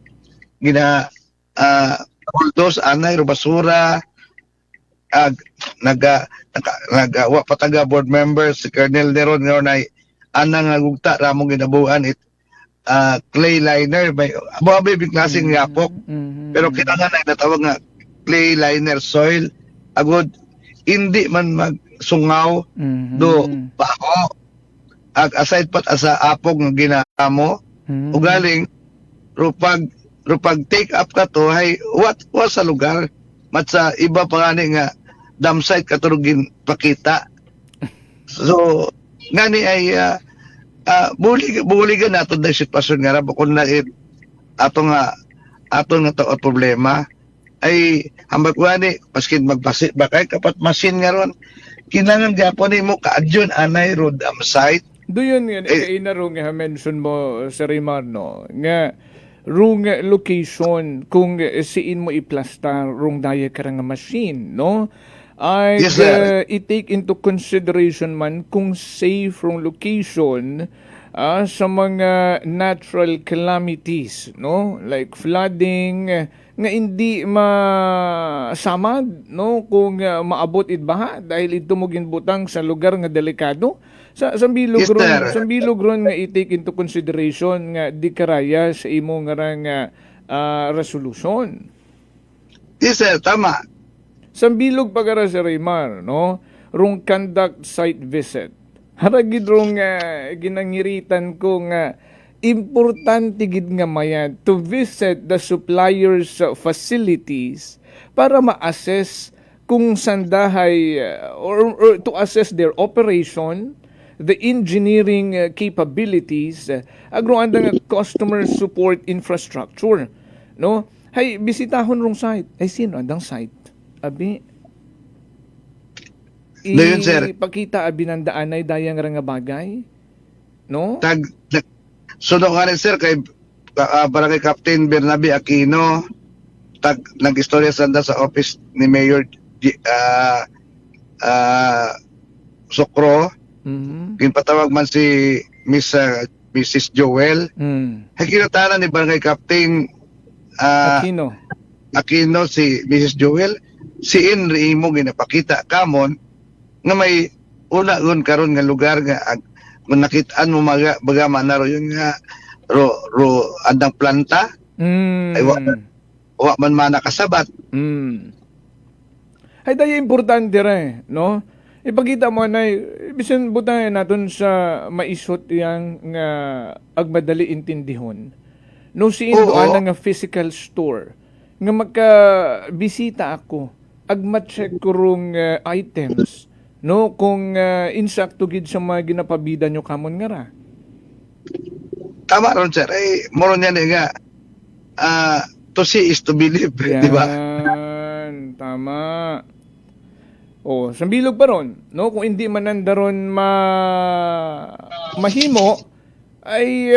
bulldoze anay ro basura nagawa pataga board members si Colonel Neron ngayon ay anang nagugta ramong ginabuan clay liner may ababe biglasing yapok pero kinahanglan ay natawag nga clay liner soil agud hindi man magsungaw do baho aside pat asa apog nga ginamo ugaling rupag take up ka to hay what sa lugar mat sa iba pa ngani nga dam site katurugin pakita so ngani ay buligan nato da sitwasyon nga ra kun na ato nga taot problema ay hambak wani paskin magbasit bakay kapat masin nga ron kinahanglan gyapon nimo kaadyon anay road am site do yun nga inaro nga mention mo sa Raymar no nga rung location kung siin mo iplastar rung daya ka nga machine, no? Ay Yes, sir. i-take into consideration man kung safe rung location sa mga natural calamities, no? Like flooding, nga hindi masamad, no? Kung maabot baha dahil ito mo ginbutang sa lugar nga delikado. Sa Yes, sir. bilog ron nga i-take into consideration nga di karaya sa imo nga resolution. Yes, sir. Tama. Sa bilog pagara sa Raymar, no? Rung conduct site visit. Haragid rung ginangiritan ko nga importante gid nga maya to visit the suppliers' facilities para ma-assess kung sandahay or to assess their operation, the engineering capabilities, agroan nga customer support infrastructure, no? Hay bisitahon rong site. Ay sino andang site? Abi Dayon, sir. ipakita abi ng daanay dayang nga bagay, no? Suno nga rin, sir, kay Barangay Captain Bernabe Aquino, nag-istorya sanda sa office ni Mayor Sokro. Ginpatawag man si Mrs. Joel. Ay kinatanan ni Barangay Captain Aquino si Mrs. Joel. Si Henry mo ginapakita kamon nga may una gun karon nga lugar nga kung nakitaan mo baga manaro yun nga andang planta ay wa man nakasabat. Ay dahil importante rin, no? Ipakita mo na, bisan butang natin sa maisot yang nga agmadali intindihon. No, doon nga physical store. Nga magka-bisita ako, agma-check ko rong items, no? Kung insakto gid sa mga ginapabida nyo kamon nga ra. Tama ron, sir. Ay, moron yan nga, to see is to believe, di ba? Tama. O, sambilog pa ron, no? Kung hindi man nandaron mahimo, ay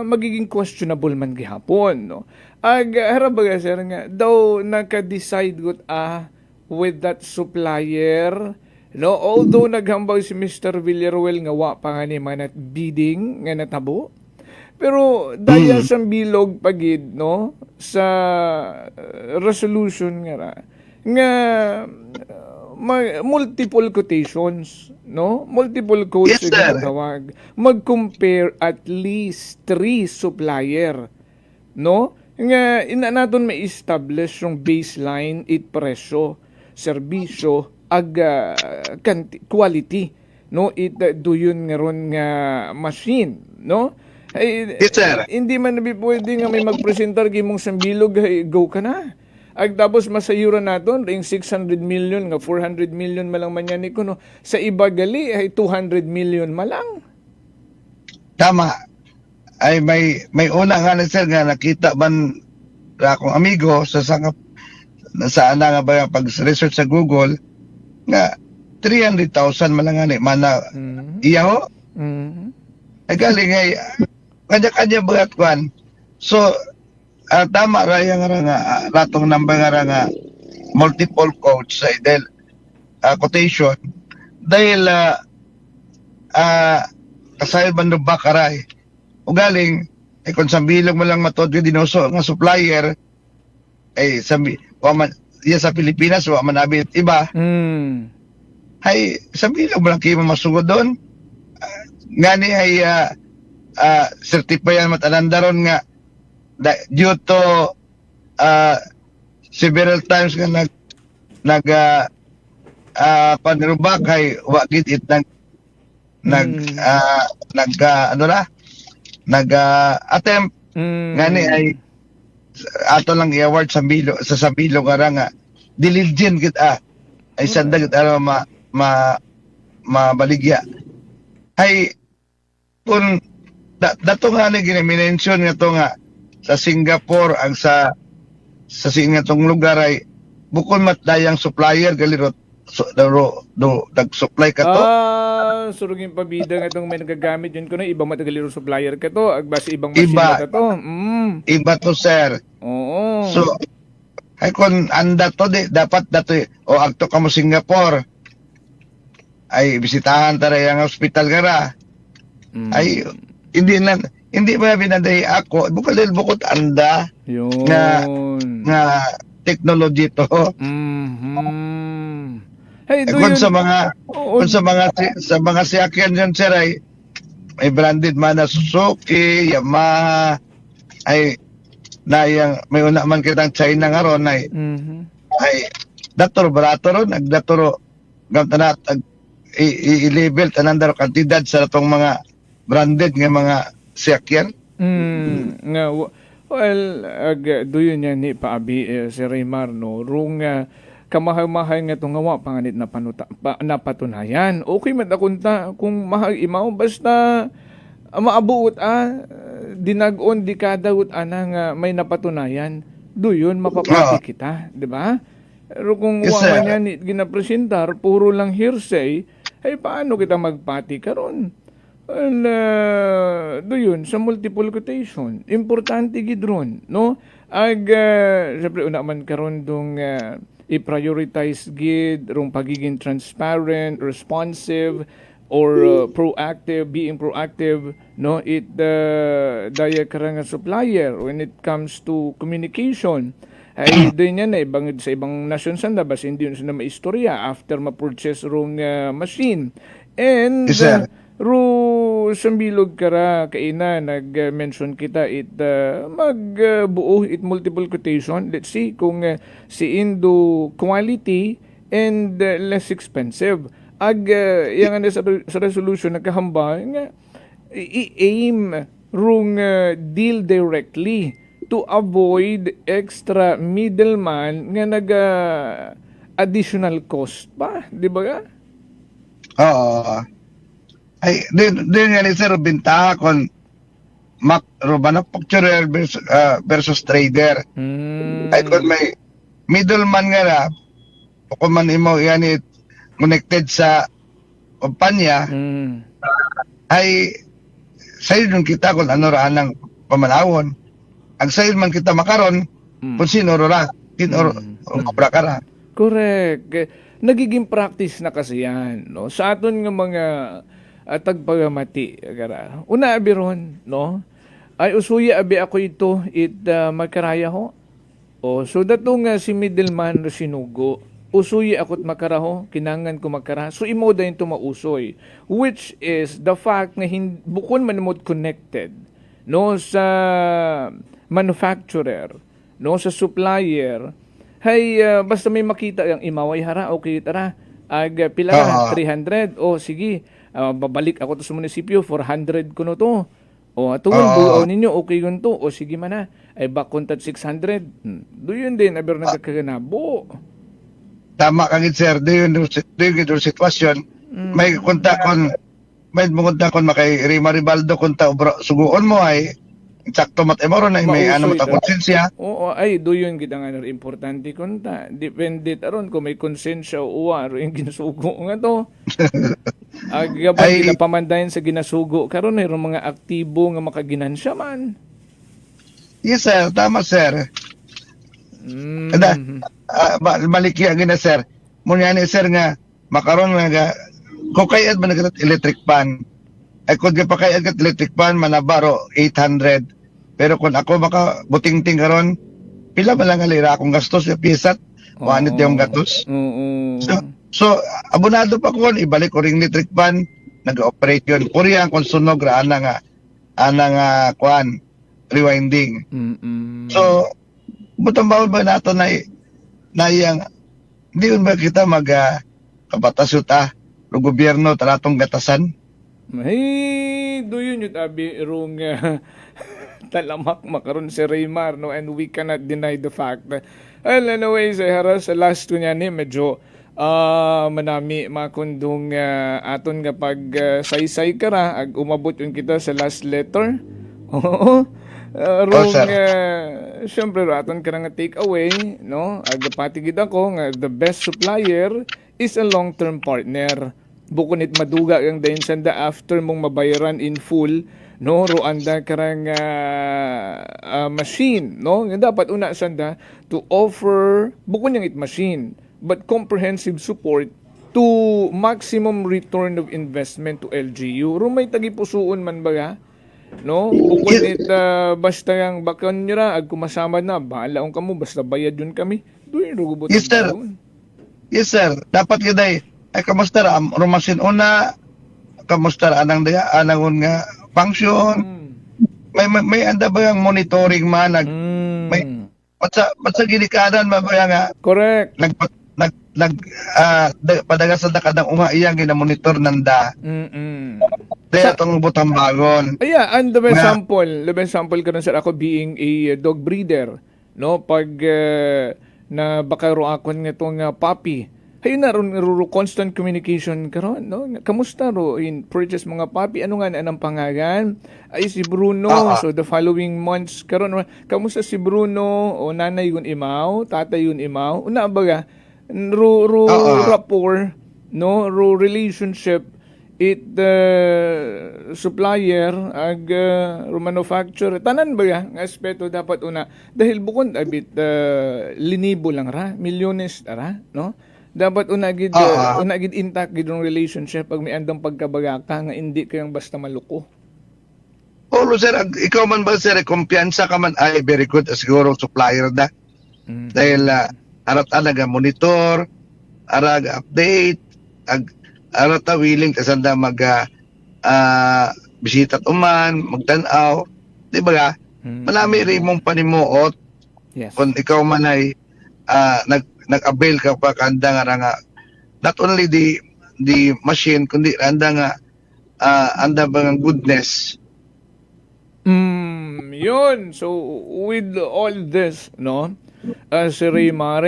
magiging questionable man gihapon, no? Harabaga, sir, nga, daw naka-decide gut with that supplier, no? Although naghambag si Mr. Villaruel nga wa pa nga ni manat bidding nga natabo, pero daya sambilog pagid, no? Sa resolution nga multiple quotations, no? Multiple quotes yes, tawag. Mag-compare at least 3 supplier, no? Nga naton may establish yung baseline it presyo, serbisyo, quality, no? It duyon nga ron nga machine, no? Ay, yes, sir. Hindi man pwede nga may magpresentar kimong sambilog, go ka na. Tapos masayuran naton ring 600 million nga 400 million malang manyan ko, no? Sa iba gali ay 200 million malang. Tama. Ay may una nga na, sir, nga nakita man akong amigo sa saan nga ba pag-research sa Google nga 300,000 malangani mana iya ho. Ay galing ay kanya-kanya buhat kwan. So tama ra yang nga ratong number nga multiple quotes ay dahil quotation dahil kasayod man ba karay ugaling ay kung sambilog mo lang matod yung dinoso nga supplier ay sabi waman iya sa Pilipinas wa man abit iba ay sambilog mo lang kayo masugod doon ngani ay certify yan matalandaron nga due to several times nga panirubak ay wakit it attempt ngani ay ato lang i-award sa Sabilo nga diligent gid ay sanda gid mabaligya ay kung dato nga ni gina-mention nga to nga sa Singapore ang sa nga tong lugar ay bukod matdayang supplier galirot nag-supply ka to. Surugin pabida nga itong may nagagamit yun ko na ibang matagaliro supplier ka to, agbas ibang machine ka to. Iba to, sir. Oo. So, ay kung anda to, dapat dato o agto ka mo Singapore, ay bisitahan tara yung hospital ka ra. Ay, hindi ba binaday ako, bukod anda yun. nga technology to. Hey, kung sa mga siyakyan dyan, sir, ay may branded man na Suzuki, Yamaha, ay may una man kitang China nga ron, ay barato ron, nagdaturo, gamtanat, i-level, tanandaro kantidad sa itong mga branded nga mga siyakyan. Nga, well, doon yan ni Paabi, si Raymar, no, rung kamahay-mahay nga itong ngawa, panganit na napatunayan. Okay, matakunta, kung mahal imaw, basta maabuot dinag-on di kadawot nga may napatunayan, doon mapapati kita, di ba? Pero kung waman yan ginapresentar, puro lang hearsay, ay paano kita magpati karon? Well, doon sa multiple quotation, importante gidron, no? Siyempre, una man karon dong i-prioritize gid rong pagiging transparent, responsive, or proactive, being proactive, no? Daya karang supplier when it comes to communication. Ay doon yan bangid sa ibang nasyon sa labas, hindi yun sila maistorya after ma-purchase rong machine. And sambilog kara kaina nag-mention kita magbuo multiple quotation. Let's see kung si Indo quality and less expensive. Yang sa resolution nagkahamba nga i-aim rung deal directly to avoid extra middleman nga additional cost pa, di ba ka? Oo. Ay, din nga ni sir, bintaha kon manufacturer versus trader. Ay, kung may middleman nga na, kung man imo yan connected sa kumpanya, ay sa'yo nung kita kung ano raan ng pamanawon. Ang sa'yo man kita makaron, kung sino ra, obra ka ra. Correct. Nagiging practice na kasi yan, no? Sa aton nga mga tagpagamati, una abi ron, no? Ay usuya abi ako ito, magkaraya ho. So dato nga si middleman sinugo, usuya ako't makaraho, kinangan ko makara. So imo da ito mausoy, which is the fact na bukon man mo connected, no, sa manufacturer, no, sa supplier. Hay basta may makita ang imaway hara, okay tara, pila ka, 300, sige, babalik ako to sa munisipyo, 400 ko no to. Tuwing buo ninyo, okay yun to. Sige man na, ay bakontat 600. Doon din, aber nagkakanabo. Tama kang sir, doon yung sitwasyon. May kunta kon makay Rima Ribaldo kunta suguon mo ay sakto mat emoro na may ano mata konsensya. Ay doon kita nga importante kunta. Depende aron kung may konsensya o aro yung ginasugo nga to. Agabay kita pamandayan sa ginasugo karon mayroong mga aktibo nga makaginansya man. Yes sir, tama sir. Malikya gina sir. Muna ni sir nga makaron nga kung kayad man nagkat electric pan. Ay kung pa kayad kat electric pan manabaro 800. Pero kung ako maka buting-ting karon pila ba lang alira akong gastos sa pisat. Wanit yung gastos. So abonado pa ko ibalik ko ring electric pan nag-operate yun. Korean kung sunog ra ana nga kuan rewinding. So butang bawal ba nato na yang hindi ba kita kabatas yuta ng gobyerno talatong gatasan? Hey, do yun yung abi rung talamak makaroon si Raymar, no? And we cannot deny the fact that anyways, sa last ko niya medyo manami makundong aton nga pag saysay ka ra ag umabot yung kita sa last letter. Oo. Siyempre aton ka nga take away, no? Agpatigid ako nga the best supplier is a long-term partner. Bukod it maduga ang dayon sanda after mong mabayaran in full, no, ro anda karang machine, no, nga dapat una sanda to offer bukod yang it machine but comprehensive support to maximum return of investment to LGU. Ro may tagipusuon man baga, no, bukod it basta yang bakon nyo ag kumasama na bahala ang kamo basta bayad yun kami. Doon rugubot. Yes sir. Yes sir. Dapat gyud ay kamusta ra rumasin una kamusta ra anang nga function. May anda ba yung monitoring man may matsa ginikanan ba nga correct padagasad na kadang unga iyang gina-monitor nanda. Dahil itong butang bagon. And the best sample ka na sir, ako being a dog breeder, no, pag na baka ro akon nga itong puppy, ayun na ro constant communication karon, no, kamusta ro in purchase mga puppy, ano nga anang pangalan ay si Bruno. So the following months karon kamusta si Bruno, o nanay yun imaw, tatay yun imaw, una baga rapport, no, relationship it supplier ag manufacturer tanan ba nga aspeto dapat una dahil bukod abit linibo lang ra milyones ra, no, dapat una gid intact gid ang relationship pag may andang pagkabagaka nga hindi kayang basta maluko. Sir, ikaw man ba sir, kumpiyansa ka man ay very good siguro supplier da. Dahil arat alaga monitor, arag update, arat willing kasanda mag bisita uman, magtanaw, di ba? Malami rin mong panimuot. Yes. Kung ikaw man ay nag-avail ka pa kanda nga not only the machine kundi anda nga anda bang goodness. Yun. So with all this, no, Sir Raymar,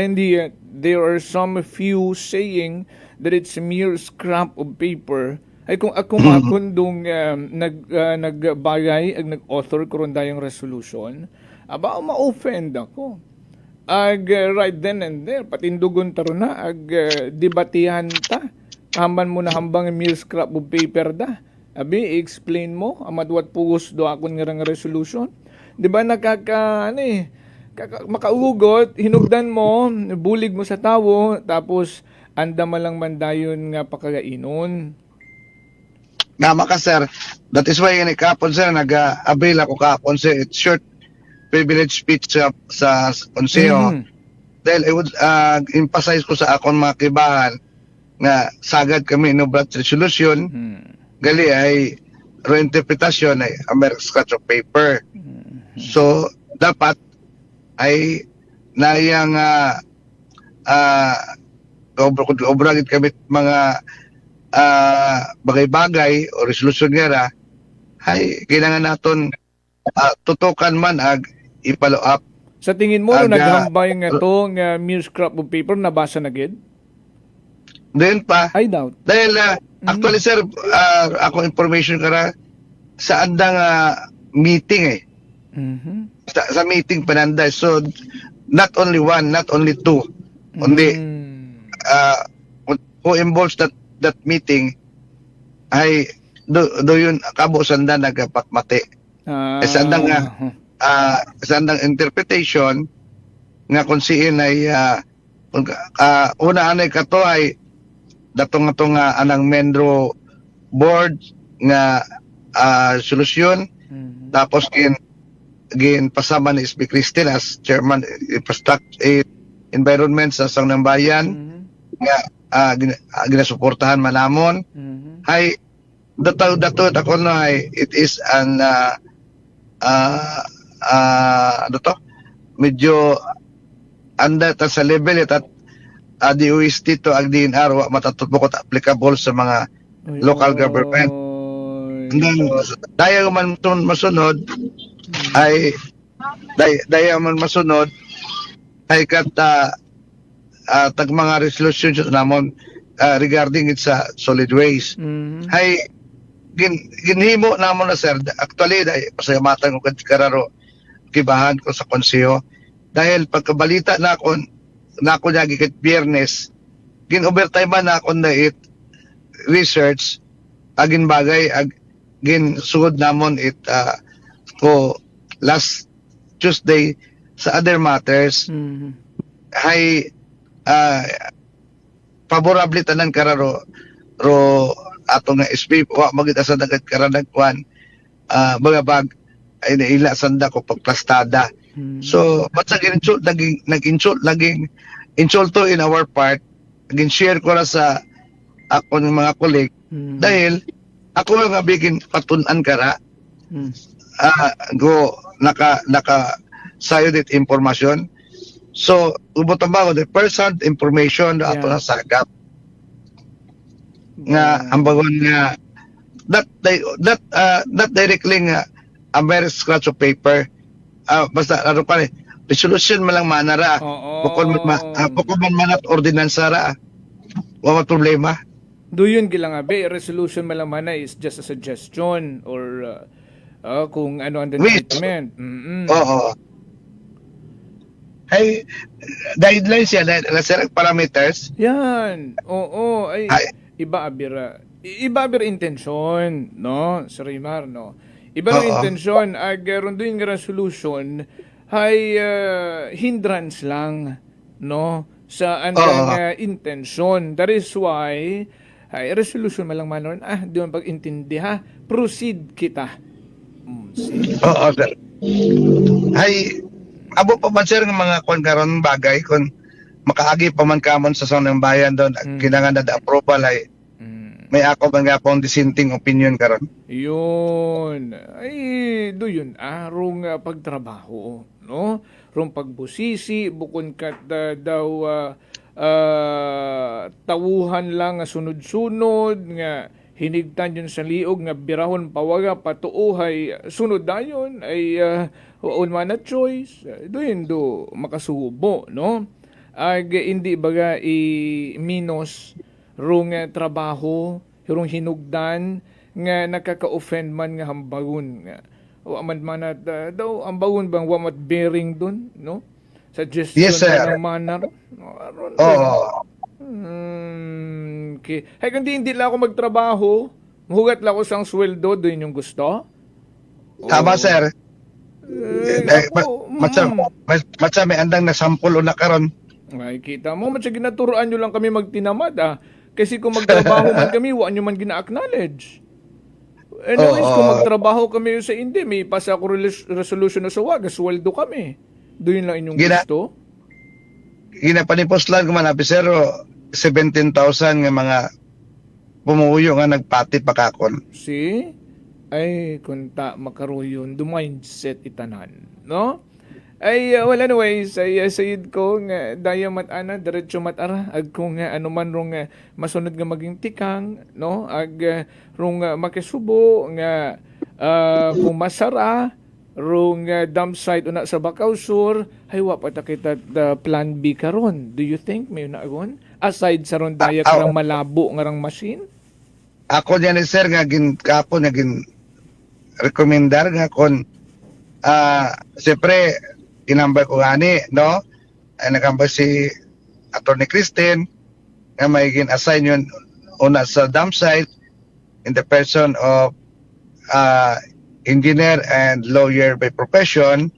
there are some few saying that it's a mere scrap of paper. Ay kung ako makundong nagbagay ag nag-author ko ron dayong resolution, aba ma-offend ako. Right then and there, patindugon taro na, debatihan ta. Hamban mo na hambang mere scrap of paper da. Abi, explain mo, amadwat pugos do akong nga resolution. Di ba makaugot, hinugdan mo, bulig mo sa tawo, tapos anda malang mandayon nga pakagainon. Nama ka sir, that is why kapon sir, nag-avail ako kapon sir, it's short privilege speech sa konseho. Dahil I would emphasize ko sa akong mga kibahan nga sagad kami inobrat resolution, gali ay reinterpretasyon ay American scratch of paper. So, dapat ay nayang obragit kami mga bagay-bagay o resolution nga ay kailangan naton tutukan man ag i-follow up. Sa tingin mo, naghambay nga to nga mere scrap of paper, nabasa na gid? Then pa. I doubt. Dahil actually sir, ako information kara sa andang meeting sa meeting pananda. So not only one, not only two, only who involves that meeting ay do yun kabo sanda nagpatmati. Sandang sandang interpretation nga kung siin ay una anay kato ay datong anang Menro board nga solusyon, tapos gin pasama ni SB Cristin as chairman infrastructure environment sa Sangnang Bayan nga ginasuportahan manamon. Hay dato ako no ay it is an medyo anda ta sa level at DOST to ag DNR wa matatupokot applicable sa mga local government. And then daya man masunod ay kat tag mga resolutions namon regarding it sa solid waste. Hay ginhimo namon na sir, actually pasalamatan ko kararo kibahan ko sa konseho dahil pagkabalita na ako nagi ket Biyernes gin-overtime man ako na it research agin bagay gin sugod namon it ko last Tuesday sa other matters hay favorable tanan kararo ro ato nga SB wa magita sa dagat karanagkuan bagabag ay naila sanda ko pagplastada. So basta nag-insult laging insulto in our part, naging share ko na sa ako ng mga colleague dahil ako nga bigin patunan kara go naka sayo dit information. So ubot ba ko the first-hand information ato na sagap nga ambagon nga that directly nga a mere scratch of paper basta ano pa resolution man lang manara bukod man manat ordinansa ra wala problema doon gilang abe resolution man lang mana is just a suggestion or kung ano ang treatment ay guidelines yan na parameters yan ay iba abir intention no Sir Raymar no iba ang intensyon agaron doon nga resolution ay hindrance lang no sa andang intensyon. That is why ay resolution malang manon di man pag-intindi ha proceed kita sir ay abo pa man sir ng mga kon karon bagay kon makaagi pa man kamon sa sanang bayan doon kinahanglan na approval ay may ako ba nga pong dissenting opinion karon? Yun. Ay, do yun. Rong pagtrabaho, no? Rong pagbusisi, bukod kat daw tawuhan lang nga sunod-sunod, nga hinigtan yun sa liog, nga birahon pawaga, patuuhay, sunod dayon, ay waon man na choice. Do yun do, makasubo, no? Hindi baga i-minus rong trabaho, rong hinugdan nga nakaka-offend man nga hambagon nga wa man daw hambagon bang wa mat bearing dun no suggestion ng manner okay hay kundi hindi lang ako magtrabaho muhugat lang ako sang sweldo doon yung gusto tama sir matsa may andang na sample na karon ay kita mo matsa ginaturuan nyo lang kami magtinamad kasi kung magtrabaho man kami, wa nyo man gina-acknowledge. Anyways, kung magtrabaho kami sa hindi, may pasa ako resolution na sa wag, sweldo kami. Doon lang inyong gusto. Ginapanipos lang kuman, pero 17,000 nga mga pumuyo nga nagpati pakakon. See? Ay, kunta makaroyon, mindset itanan. No? Ay, well anyways, ay sayid ko nga daya matana diretso matara ag kung ano man rong masunod nga maging tikang no ag rong makisubo nga kung masara rong dump site una sa Bacau Sur ay wa pa ta kita plan B karon. Do you think may naagon aside sa ron daya karang malabo nga rang machine? Ako diyan sir nga kapon nga rekomendar nga kon siyempre inambay ko gani, no? Ay nagambay si Attorney Christine nga may gin-assign yun una sa dump site in the person of engineer and lawyer by profession.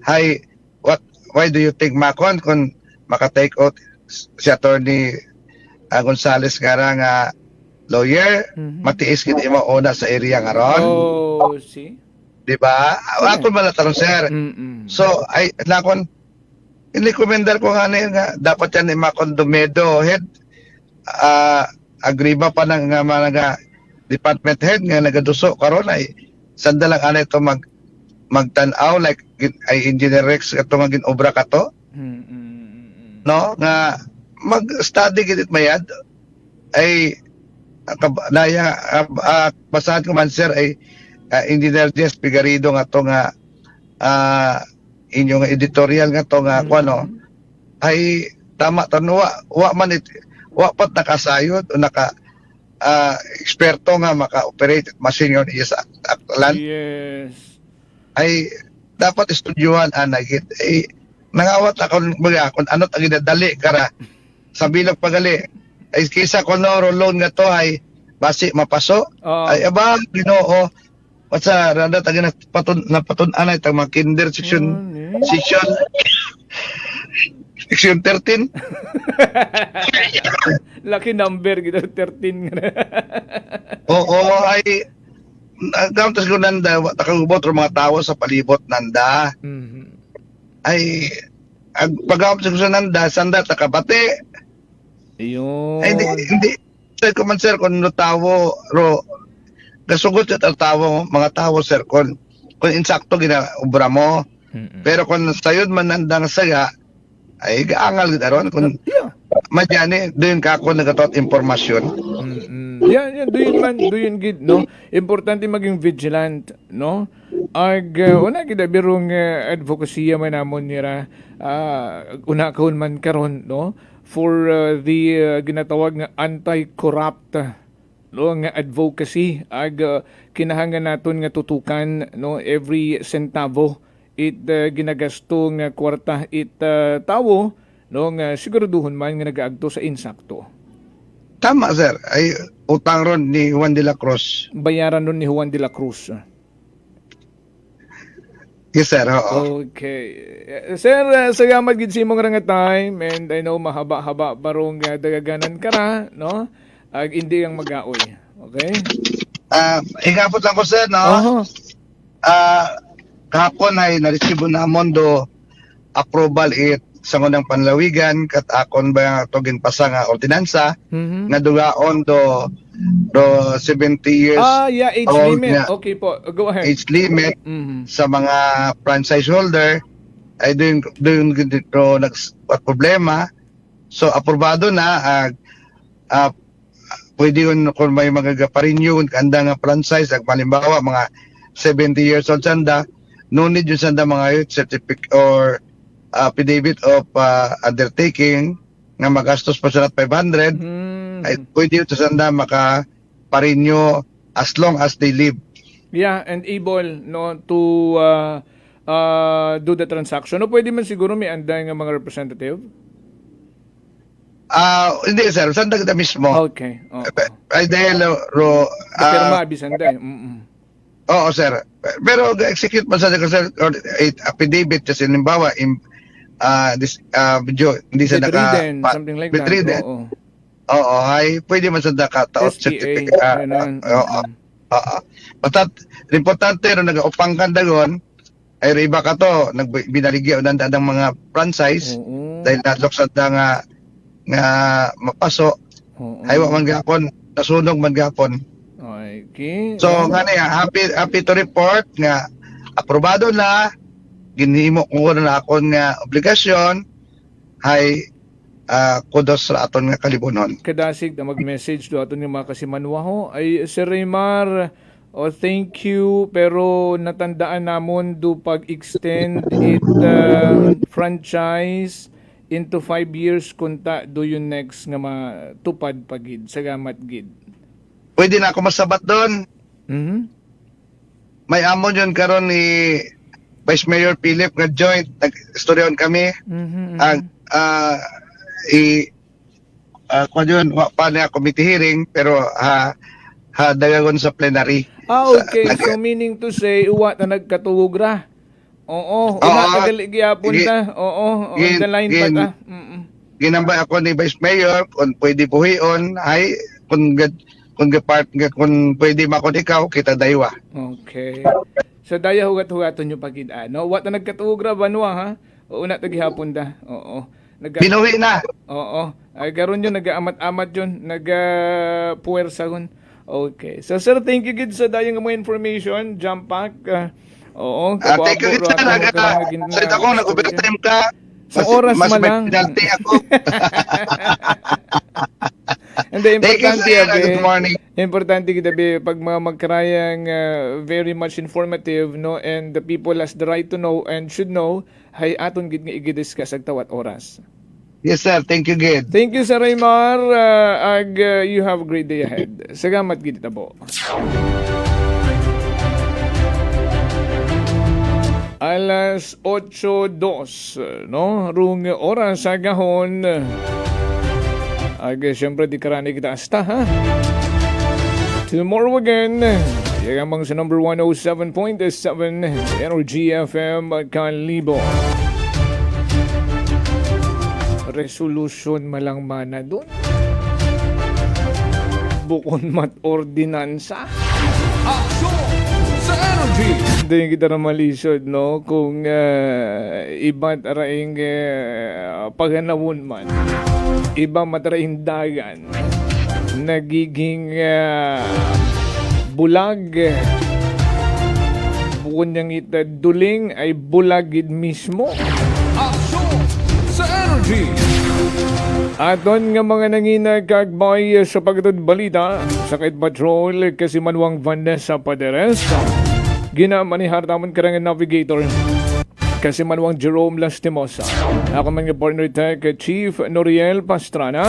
Why do you think makon kung maka-take out si Attorney Gonzales nga lawyer, matiis gid imo una sa area nga ron? See? Diba? Ako malatarong sir. So, ay nakon inikomendar ko nga dapat yan ni Macondomedo head agriba pa ng mga department head nga nagaduso karon ay sandalang ana ito magtanaw like ay engineer Rex ito nga ginobra ka to no nga mag-study gid mayad ay basahan ko man sir ay Engineer Jess Pigarido nga to nga inyong editorial nga to nga kuno ay tama tanwa wa pat nakasayod o naka eksperto nga maka-operate machine yun sa aklan. Yes. Ay dapat estudyuhan anagit ay nangawat ako mga kung ano ang ginadali kara sa bilog pagali. Ay kisa ko no loan nga to ay basi mapaso. Ay aba Ginoo. Wasa rada tagi napatun anay tag mga kinder section section 13. Lucky number gito 13 nga. Oo ay gamtas ko nanda takagubot ro mga tawo sa palibot nanda. Ay pag-gamtas ko sa nanda sanda takabate. Ayun. Ay hindi sir ko man sir kung no tawo ro kasugot sa tawo mga tawo sir kung insakto ginaubra mo. Pero kung sayod man nanda nga saya ay gaangal gid aron kung madyani doon ka ako nagatot impormasyon. Yan, doon gid, no? Importante maging vigilant, no? Una gid birong advocacy man namon nira una kaon man karon, no? For the ginatawag nga anti-corrupt no nga advocacy kinahanglan naton nga tutukan no every centavo it ginagasto nga kwarta it tawo no nga siguraduhon man nga nagaagto sa insakto. Tama sir, ay utang ron ni Juan de la Cruz. Bayaran ron ni Juan de la Cruz. Yes sir, oo. Okay. Sir, salamat gid sa imong nga time and I know mahaba-haba barong dagaganan ka na, no? Hindi ang mag-aoy. Okay? Higapot lang ko sir, no? Kahapon ay naresibo namon do approval it sa ngunang panlawigan kat akon ba to ginpasa nga ordinansa nga dugaon do 70 years age limit. Okay po, go ahead. Age limit sa mga franchise holder ay doon dito problema. So aprobado na pwede yun kung may mga pa-renew kanda nga franchise halimbawa mga 70 years old sanda no need yun sanda mga youth certificate or affidavit of undertaking nga magastos pa sa 500 ay pwede yun sa sanda maka-renew as long as they live. Yeah, and able no to do the transaction. No, pwede man siguro may anday nga mga representative? Hindi sir, sanda kita mismo. Okay. Ay dahil pirma bisanday. Oo sir. Pero execute man sa sir or affidavit kasi halimbawa video hindi sa something like that. Oo, ay pwede man sa taot certificate. Oo. Basta importante ro nagaupang kan dagon ay iba ka to nagbinaligya ng mga franchise dahil nadlok sa nga mapaso ay wa man gapon nasunog man gapon. Okay. So ngani happy to report nga aprobado na ginhimo ko na akon nga obligasyon hay kudos sa aton nga kalibunon. Kadasig na mag-message do aton nga mga kasimanwaho ay Sir Raymar, thank you pero natandaan namon do pag-extend it franchise into 5 years kunta do yun next nga matupad pagid. Salamat gid. Pwede na ako masabat doon. May amon yun karon ni Vice Mayor Philip nga joint nag-istoryon kami. Kung yun, pa na committee hearing pero dagagon sa plenary. Okay. So meaning to say, uwa na nagkatuwog ra. Oo. Tagali gyapon ta. Oo. On the line pa ta. Ginambay ako ni Vice Mayor kung pwede buhion ay kung pwede makon ikaw kita daywa. Okay. So daya hugat-hugaton yung pagid no? Wat na nagkatuog ra banwa ha? Una tagihapon da. Oo. Binuwi na. Oo. Ay garon yun nagaamat-amat yun, nagapuwersa yun. Okay. So sir, thank you gid sa dayang mo information, jump pack. Oo. Thank you gid sa salita ko nag-overtime ka. Sa oras mas lang. Penalty ako. And the importante good morning. Importante kita pag magkarayang very much informative no and the people has the right to know and should know hay aton gid nga i-discuss ag tawat oras. Yes sir, thank you gid. Thank you Sir Raymar you have a great day ahead. Salamat gid tabo. Alas 8:02 no rung oras sa gahon. Siyempre, di karani kita asta, ha? Tomorrow again, yagamang sa number 107.7 Energy FM Kalibo. Resolution malang mana doon. Bukon mat ordinansa. Aksyon sa Energy! Hindi kita na malisod, no? Kung iba't araing paganawon man, iba mataraing dagan, nagiging bulag. Bukod niyang itaduling ay bulagid mismo. Aksyon sa Energy! Aton nga mga nanginag kagbay sa pagkatod balita sa Kait Patrol kasi Manuang Vanessa Paderes. Ginamanihan tamon karangan navigator kasi Manuang Jerome Lastimosa. Ako man nga partner tech Chief Noriel Pastrana.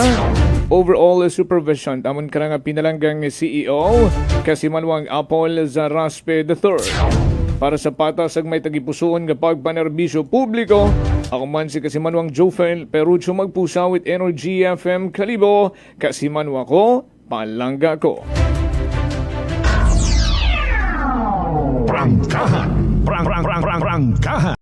Overall supervision tamon karang pinalanggang CEO kasi Manuang Apol Zaraspe III. Para sa patas ag may tagipusoon nga pagpanerbisyo publiko, ako man si Kasimanwang Jofel Perucho magpusa with Energy FM Kalibo, Kasimanwa ko, palangga ko. Prangkahan. Prangkahan.